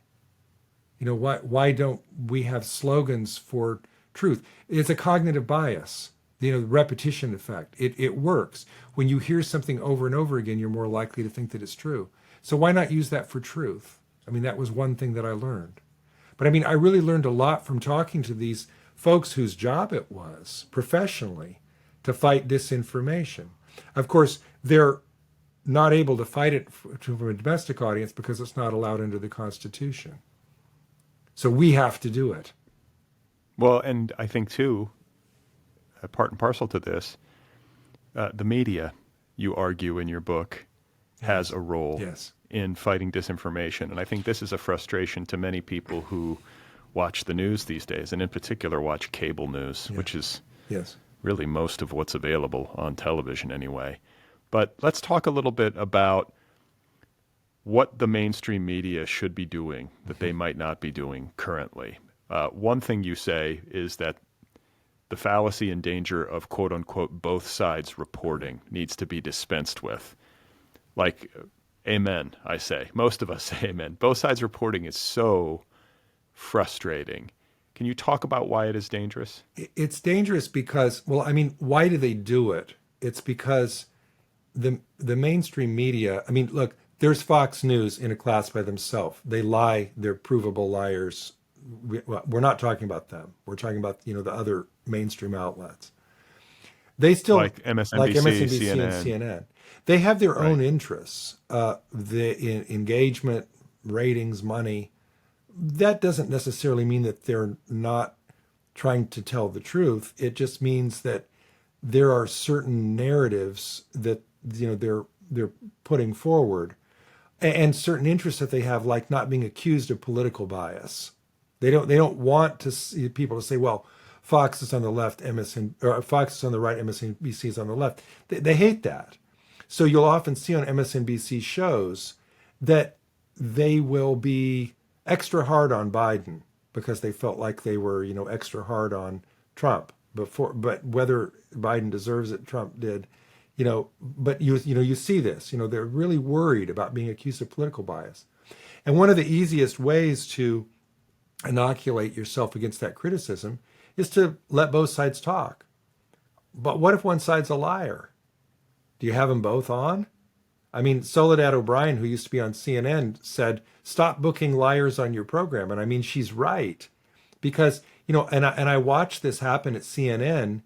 Why don't we have slogans for truth? It's a cognitive bias, the repetition effect. It works. When you hear something over and over again, you're more likely to think that it's true. So why not use that for truth? That was one thing that I learned. But I really learned a lot from talking to these folks whose job it was professionally to fight disinformation. Of course, they're not able to fight it from a domestic audience because it's not allowed under the Constitution. So we have to do it. Well, and I think, too, part and parcel to this, the media, you argue in your book, has a role in fighting disinformation. And I think this is a frustration to many people who watch the news these days, and in particular watch cable news, which is really most of what's available on television anyway. But let's talk a little bit about what the mainstream media should be doing that they might not be doing currently. One thing you say is that the fallacy and danger of quote unquote both sides reporting needs to be dispensed with. Like, amen, I say. Most of us say amen. Both sides reporting is so frustrating. Can you talk about why it is dangerous? It's dangerous because, why do they do it? It's because the mainstream media, look, there's Fox News in a class by themselves. They lie. They're provable liars. We're not talking about them. We're talking about, the other mainstream outlets. They still, like MSNBC, CNN. and CNN. They have their own interests, the engagement, ratings, money. That doesn't necessarily mean that they're not trying to tell the truth. It just means that there are certain narratives that they're putting forward, and certain interests that they have, like not being accused of political bias. They don't want to see people to say, well, Fox is on the left, or Fox is on the right, MSNBC is on the left. They hate that. So you'll often see on MSNBC shows that they will be extra hard on Biden because they felt like they were, extra hard on Trump before. But whether Biden deserves it, Trump did, But you see this. They're really worried about being accused of political bias. And one of the easiest ways to inoculate yourself against that criticism is to let both sides talk. But what if one side's a liar? Do you have them both on? I mean, Soledad O'Brien, who used to be on CNN, said, stop booking liars on your program. And I mean, she's right. Because, and I watched this happen at CNN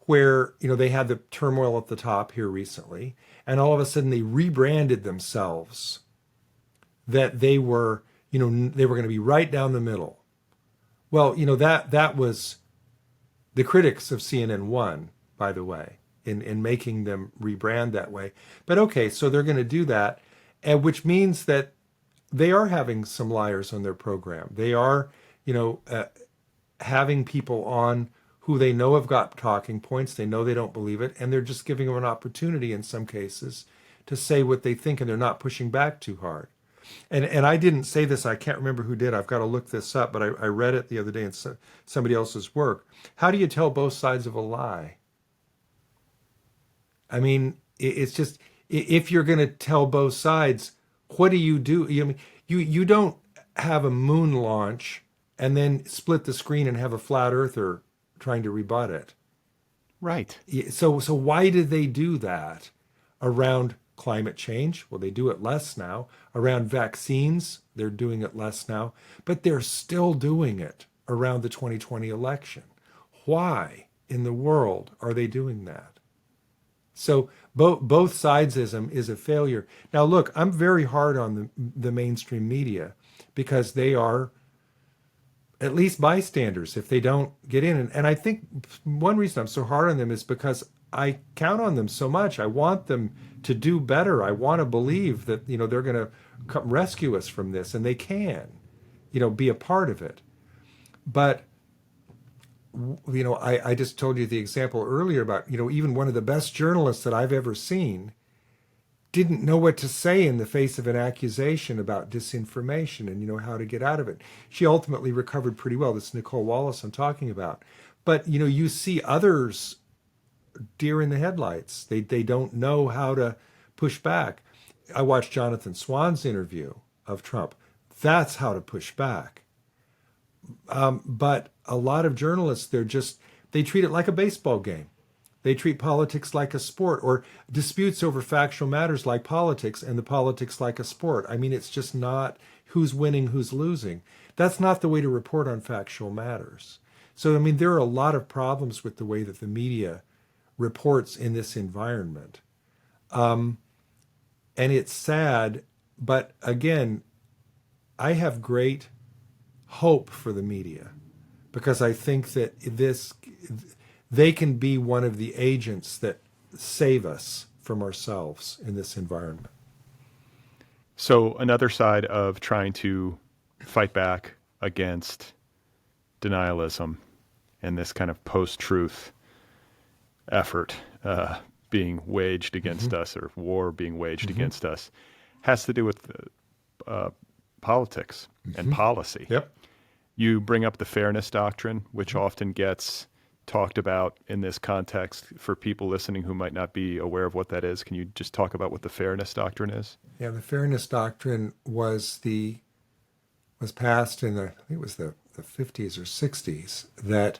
where, they had the turmoil at the top here recently. And all of a sudden they rebranded themselves that they were, they were going to be right down the middle. Well, that was the critics of CNN won, by the way, in making them rebrand that way. But okay, so they're going to do that, and which means that they are having some liars on their program. They are, having people on who they know have got talking points. They know they don't believe it, and they're just giving them an opportunity in some cases to say what they think, and they're not pushing back too hard. And I didn't say this, I can't remember who did. I've got to look this up, but I read it the other day in somebody else's work. How do you tell both sides of a lie? I mean, it's just, if you're going to tell both sides, what do? You don't have a moon launch and then split the screen and have a flat earther trying to rebut it. Right. So why did they do that around climate change? Well, they do it less now. Around vaccines, they're doing it less now, but they're still doing it around the 2020 election. Why in the world are they doing that? So both sidesism is a failure. Now, look, I'm very hard on the mainstream media because they are at least bystanders if they don't get in. And I think one reason I'm so hard on them is because I count on them so much. I want them to do better. I want to believe that, they're going to come rescue us from this, and they can, be a part of it. But, I just told you the example earlier about, even one of the best journalists that I've ever seen didn't know what to say in the face of an accusation about disinformation and, how to get out of it. She ultimately recovered pretty well. This is Nicole Wallace I'm talking about. But, you see others deer in the headlights. They don't know how to push back. I watched Jonathan Swann's interview of Trump. That's how to push back. But a lot of journalists, they treat it like a baseball game. They treat politics like a sport, or disputes over factual matters like politics, and the politics like a sport. I mean, it's just not who's winning, who's losing. That's not the way to report on factual matters. So, I mean, there are a lot of problems with the way that the media reports in this environment. And it's sad, but again, I have great hope for the media because I think that they can be one of the agents that save us from ourselves in this environment. So another side of trying to fight back against denialism and this kind of post-truth effort being waged against us, or war being waged against us, has to do with politics and policy. Yep. You bring up the fairness doctrine, which often gets talked about in this context for people listening who might not be aware of what that is. Can you just talk about what the fairness doctrine is? Yeah, the fairness doctrine was passed in I think it was the 50s or 60s, that,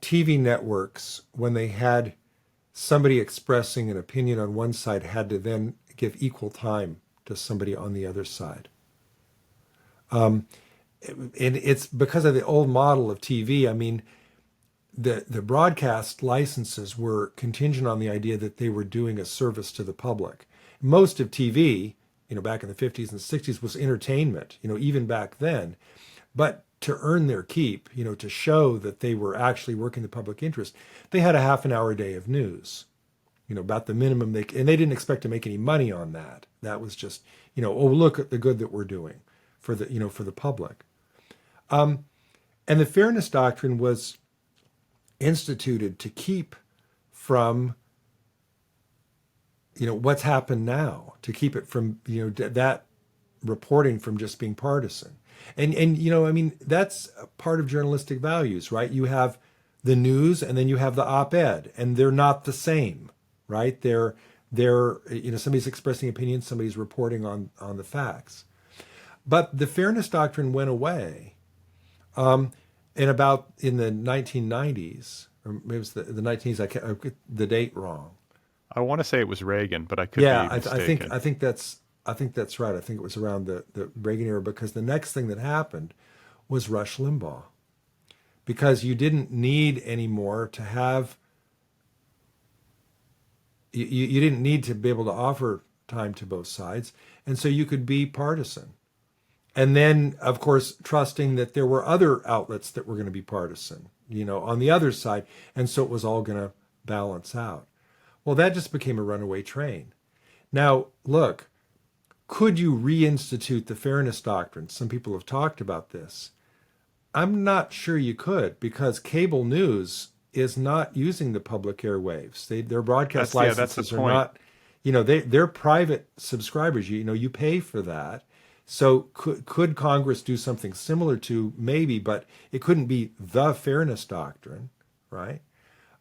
TV networks, when they had somebody expressing an opinion on one side, had to then give equal time to somebody on the other side. And it's because of the old model of TV. I mean, the broadcast licenses were contingent on the idea that they were doing a service to the public. Most of TV, back in the 50s and 60s, was entertainment, even back then. But to earn their keep, to show that they were actually working the public interest, they had a half an hour a day of news, about the minimum and they didn't expect to make any money on that. That was just, oh, look at the good that we're doing for the, for the public. And the fairness doctrine was instituted to keep from, what's happened now, to keep it from, that reporting from just being partisan. And you know, I mean, that's a part of journalistic values, right? You have the news and then you have the op-ed, and they're not the same, right? They're you know, somebody's expressing opinion, somebody's reporting on the facts. But the fairness doctrine went away in the 1990s, or maybe it was the 1980s. I get the date wrong. I want to say it was Reagan, but I could Yeah, be mistaken. I think that's right. I think it was around the Reagan era, because the next thing that happened was Rush Limbaugh, because you didn't need anymore to have you didn't need to be able to offer time to both sides, and so you could be partisan. And then, of course, trusting that there were other outlets that were going to be partisan, you know, on the other side, and so it was all going to balance out. Well, that just became a runaway train. Now, look, could you reinstitute the fairness doctrine? Some people have talked about this. I'm not sure you could, because cable news is not using the public airwaves. Their broadcast licenses are not, you know, they're private subscribers. You know, you pay for that. So could Congress do something similar to? Maybe, but it couldn't be the fairness doctrine, right?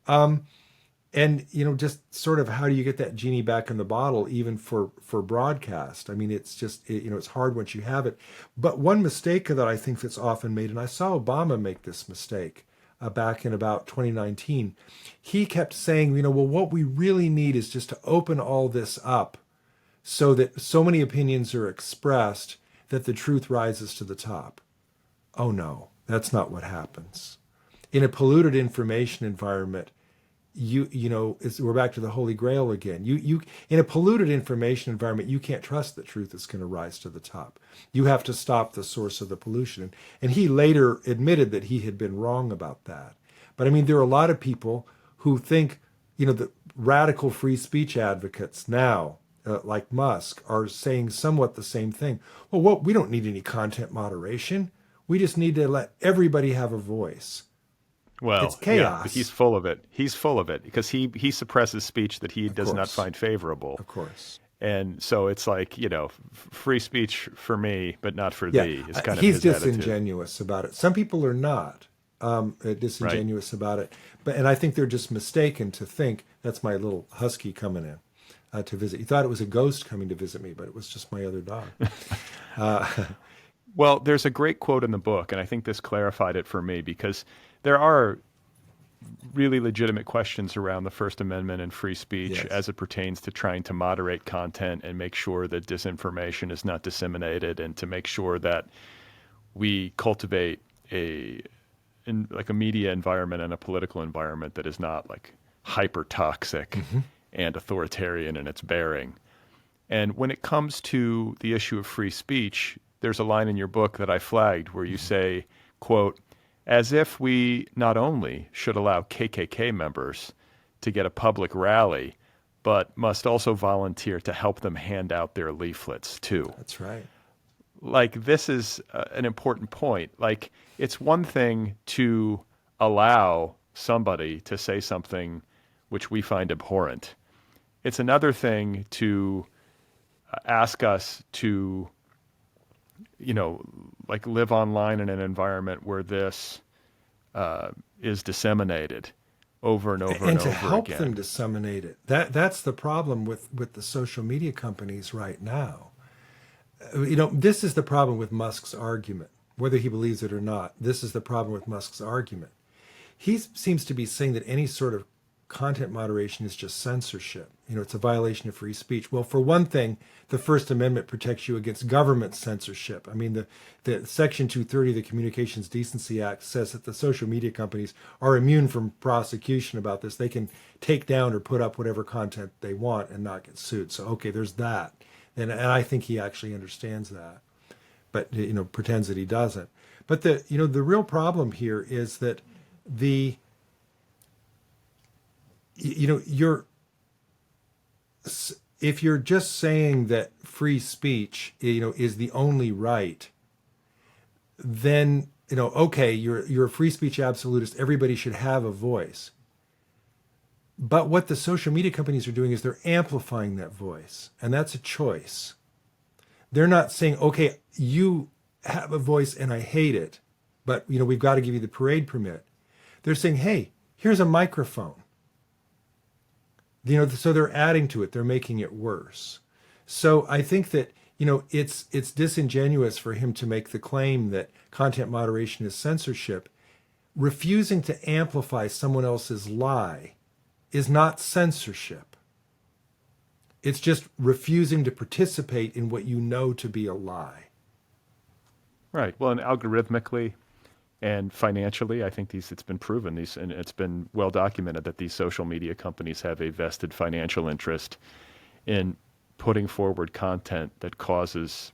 And, you know, just sort of how do you get that genie back in the bottle, even for broadcast? I mean, it's just, you know, it's hard once you have it. But one mistake that I think that's often made, and I saw Obama make this mistake back in about 2019, he kept saying, you know, well, what we really need is just to open all this up so that so many opinions are expressed that the truth rises to the top. Oh no, that's not what happens. In a polluted information environment, you know, we're back to the Holy Grail again. You in a polluted information environment, you can't trust that truth is going to rise to the top. You have to stop the source of the pollution. And he later admitted that he had been wrong about that. But I mean, there are a lot of people who think, you know, the radical free speech advocates now, like Musk, are saying somewhat the same thing. Well, we don't need any content moderation. We just need to let everybody have a voice. Well, it's chaos. Yeah, but he's full of it. He's full of it because he suppresses speech that he does not find favorable. Of course. And so it's like, you know, free speech for me, but not for thee is kind of he's his disingenuous attitude. about it. Some people are not disingenuous about it, and I think they're just mistaken to think. That's my little husky coming in to visit. He thought it was a ghost coming to visit me, but it was just my other dog. Well, there's a great quote in the book, and I think this clarified it for me, because there are really legitimate questions around the First Amendment and free speech as it pertains to trying to moderate content and make sure that disinformation is not disseminated, and to make sure that we cultivate a media environment and a political environment that is not like hyper toxic and authoritarian in its bearing. And when it comes to the issue of free speech, there's a line in your book that I flagged where you say, quote, as if we not only should allow KKK members to get a public rally, but must also volunteer to help them hand out their leaflets too. That's right. Like, this is an important point. Like, it's one thing to allow somebody to say something which we find abhorrent. It's another thing to ask us to, you know, like live online in an environment where this is disseminated over and over and over again. And to help them disseminate it. That's the problem with the social media companies right now. You know, this is the problem with Musk's argument, whether he believes it or not. This is the problem with Musk's argument. He seems to be saying that any sort of content moderation is just censorship. You know, it's a violation of free speech. Well, for one thing, the First Amendment protects you against government censorship. I mean, the Section 230 of the Communications Decency Act says that the social media companies are immune from prosecution about this. They can take down or put up whatever content they want and not get sued. So, okay, there's that. And I think he actually understands that, but, you know, pretends that he doesn't. But the real problem here is that if you're just saying that free speech, you know, is the only right, then, you know, okay, you're a free speech absolutist. Everybody should have a voice. But what the social media companies are doing is they're amplifying that voice, and that's a choice. They're not saying, okay, you have a voice and I hate it, but we've got to give you the parade permit. They're saying, hey, here's a microphone. So they're adding to it. They're making it worse. So I think that, it's disingenuous for him to make the claim that content moderation is censorship. Refusing to amplify someone else's lie is not censorship. It's just refusing to participate in what you know to be a lie. Right. Well, and algorithmically and financially, I think it's been proven, and it's been well documented that these social media companies have a vested financial interest in putting forward content that causes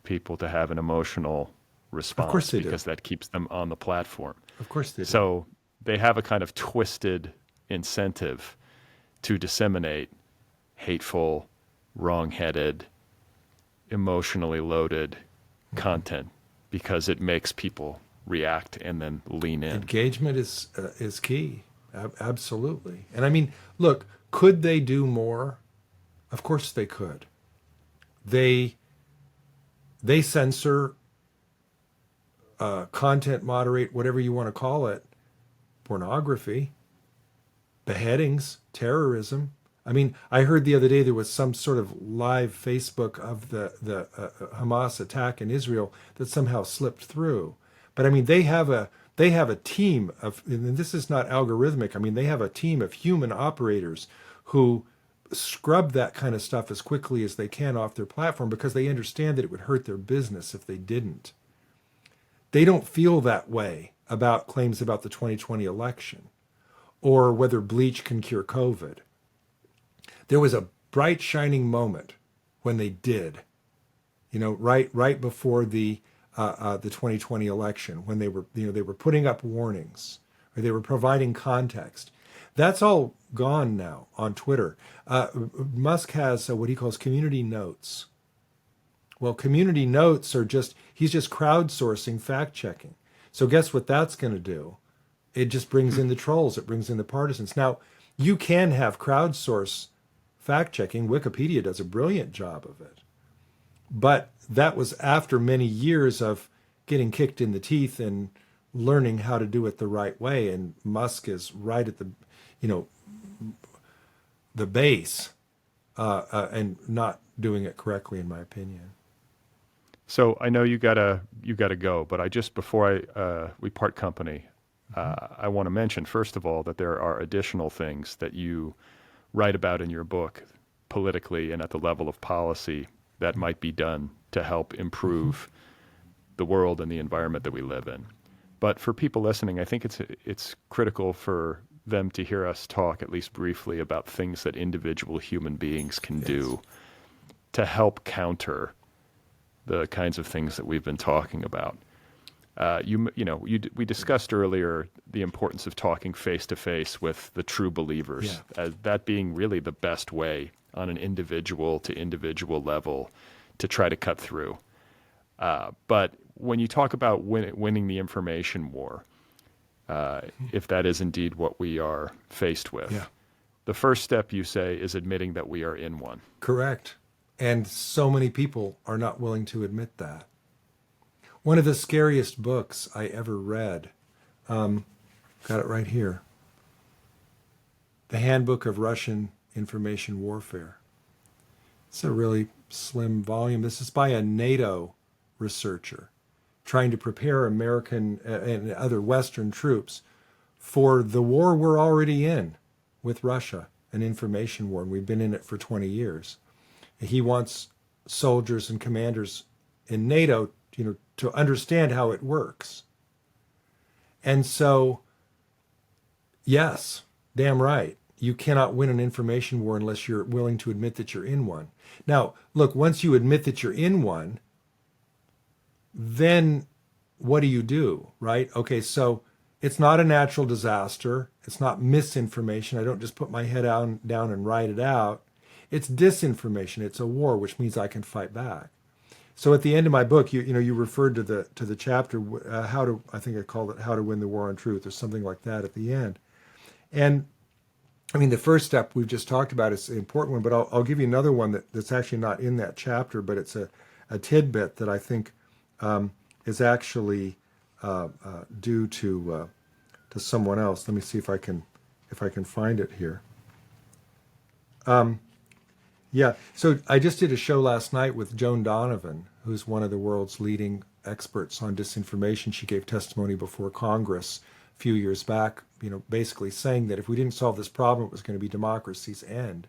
people to have an emotional response. Of course they do. Because that keeps them on the platform. Of course they do. So they have a kind of twisted incentive to disseminate hateful, wrong-headed, emotionally loaded content because it makes people react and then lean in. Engagement is key. Absolutely. And I mean, look, could they do more? Of course they could. They censor, content moderate, whatever you want to call it, pornography, beheadings, terrorism. I mean, I heard the other day there was some sort of live Facebook of the Hamas attack in Israel that somehow slipped through. But I mean, they have a team of, and this is not algorithmic. I mean, they have a team of human operators who scrub that kind of stuff as quickly as they can off their platform because they understand that it would hurt their business if they didn't. They don't feel that way about claims about the 2020 election or whether bleach can cure COVID. There was a bright shining moment when they did, right before the 2020 election, when they were putting up warnings or they were providing context. That's all gone now on Twitter. Musk has what he calls community notes. Well, community notes are he's just crowdsourcing fact checking. So guess what that's going to do? It just brings in the trolls. It brings in the partisans. Now, you can have crowdsource fact checking. Wikipedia does a brilliant job of it. But that was after many years of getting kicked in the teeth and learning how to do it the right way. And Musk is right at the base and not doing it correctly, in my opinion. So I know you gotta go, but before we part company, I want to mention first of all that there are additional things that you write about in your book, politically and at the level of policy, that might be done to help improve the world and the environment that we live in. But for people listening, I think it's critical for them to hear us talk, at least briefly, about things that individual human beings can do to help counter the kinds of things that we've been talking about. We discussed earlier the importance of talking face to face with the true believers, as that being really the best way on an individual to individual level to try to cut through. But when you talk about winning the information war, if that is indeed what we are faced with, the first step, you say, is admitting that we are in one. Correct. And so many people are not willing to admit that. One of the scariest books I ever read, got it right here, The Handbook of Russian Information Warfare. It's a really slim volume. This is by a NATO researcher trying to prepare American and other Western troops for the war we're already in with Russia, an information war, and we've been in it for 20 years. He wants soldiers and commanders in NATO, to understand how it works. And so, yes, damn right. You cannot win an information war unless you're willing to admit that you're in one. Now, look, once you admit that you're in one, then what do? Right? Okay, so it's not a natural disaster. It's not misinformation. I don't just put my head down and write it out. It's disinformation. It's a war, which means I can fight back. So at the end of my book, you referred to the chapter I think I called it How to Win the War on Truth or something like that at the end. And I mean, the first step we've just talked about is an important one, but I'll give you another one that's actually not in that chapter, but it's a a tidbit that I think is actually due to someone else. Let me see if I can find it here. Yeah, so I just did a show last night with Joan Donovan, who's one of the world's leading experts on disinformation. She gave testimony before Congress a few years back, basically saying that if we didn't solve this problem, it was going to be democracy's end.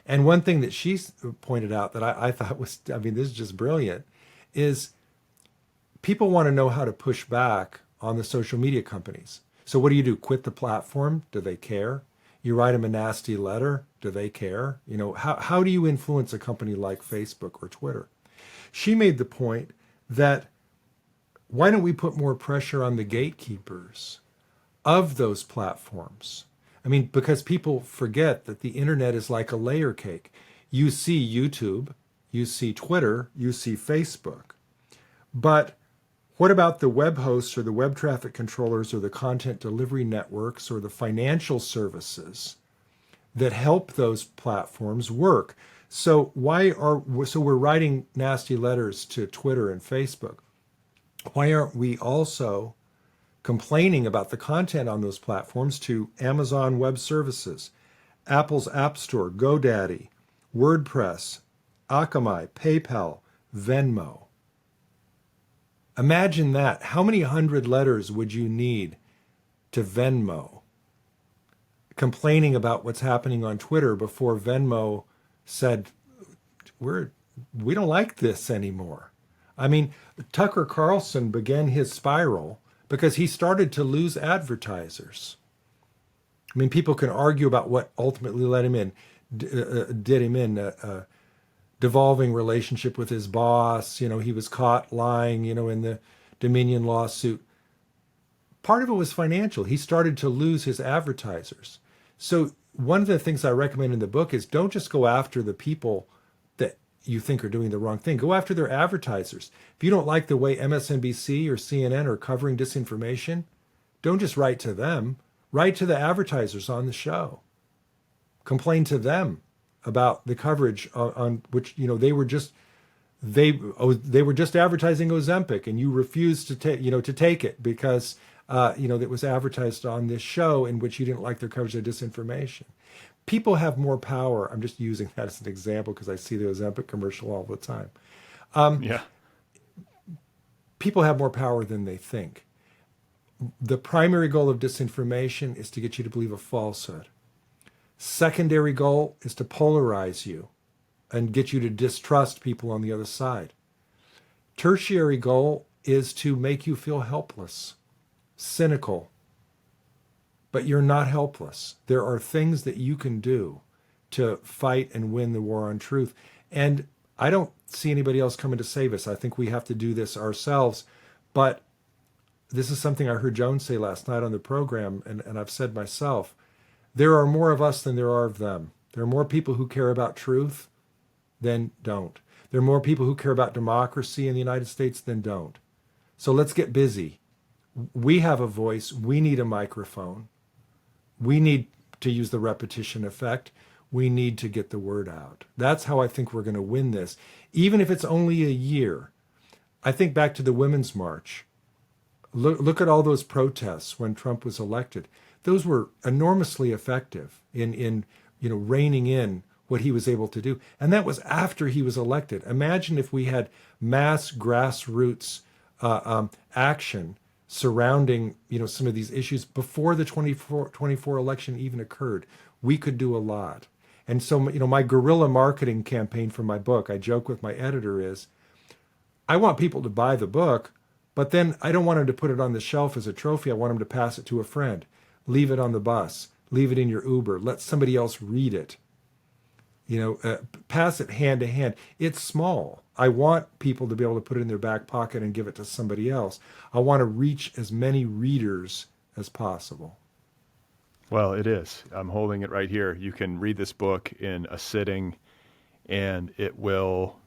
And one thing that she pointed out that I thought was, this is just brilliant, is people want to know how to push back on the social media companies. So what do? Quit the platform? Do they care? You write them a nasty letter? Do they care? How do you influence a company like Facebook or Twitter? She made the point that why don't we put more pressure on the gatekeepers of those platforms? Because people forget that the internet is like a layer cake. You see YouTube, you see Twitter, you see Facebook. But what about the web hosts or the web traffic controllers or the content delivery networks or the financial services that help those platforms work? So we're writing nasty letters to Twitter and Facebook. Why aren't we also complaining about the content on those platforms to Amazon Web Services, Apple's App Store, GoDaddy, WordPress, Akamai, PayPal, Venmo? Imagine that. How many hundred letters would you need to Venmo complaining about what's happening on Twitter before Venmo said, we don't like this anymore? Tucker Carlson began his spiral because he started to lose advertisers. People can argue about what ultimately led him in, did him in, devolving relationship with his boss. He was caught lying, in the Dominion lawsuit. Part of it was financial. He started to lose his advertisers. So one of the things I recommend in the book is don't just go after the people that you think are doing the wrong thing. Go after their advertisers. If you don't like the way MSNBC or CNN are covering disinformation, don't just write to them. Write to the advertisers on the show. Complain to them about the coverage on which they were just advertising Ozempic, and you refused to take it because it was advertised on this show in which you didn't like their coverage of disinformation. People have more power. I'm just using that as an example because I see the Ozempic commercial all the time. Yeah. People have more power than they think. The primary goal of disinformation is to get you to believe a falsehood. Secondary goal is to polarize you and get you to distrust people on the other side. Tertiary goal is to make you feel helpless, cynical. But you're not helpless. There are things that you can do to fight and win the war on truth. And I don't see anybody else coming to save us. I think we have to do this ourselves. But this is something I heard Joan say last night on the program, and I've said myself. There are more of us than there are of them. There are more people who care about truth than don't. There are more people who care about democracy in the United States than don't. So let's get busy. We have a voice. We need a microphone. We need to use the repetition effect. We need to get the word out. That's how I think we're going to win this, even if it's only a year. I think back to the Women's March. Look at all those protests when Trump was elected. Those were enormously effective in reining in what he was able to do. And that was after he was elected. Imagine if we had mass grassroots action surrounding some of these issues before the 24 election even occurred. We could do a lot. And so my guerrilla marketing campaign for my book, I joke with my editor, is I want people to buy the book, but then I don't want them to put it on the shelf as a trophy. I want them to pass it to a friend, leave it on the bus, leave it in your Uber, let somebody else read it. Pass it hand to hand. It's small. I want people to be able to put it in their back pocket and give it to somebody else. I want to reach as many readers as possible. Well, it is. I'm holding it right here. You can read this book in a sitting, and it will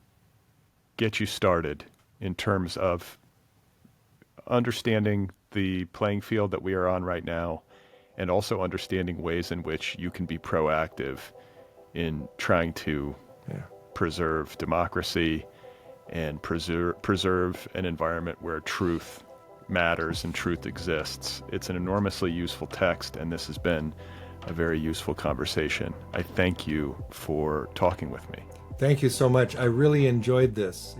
get you started in terms of understanding the playing field that we are on right now, and also understanding ways in which you can be proactive in trying to preserve democracy and preserve an environment where truth matters and truth exists. It's an enormously useful text, and this has been a very useful conversation. I thank you for talking with me. Thank you so much. I really enjoyed this.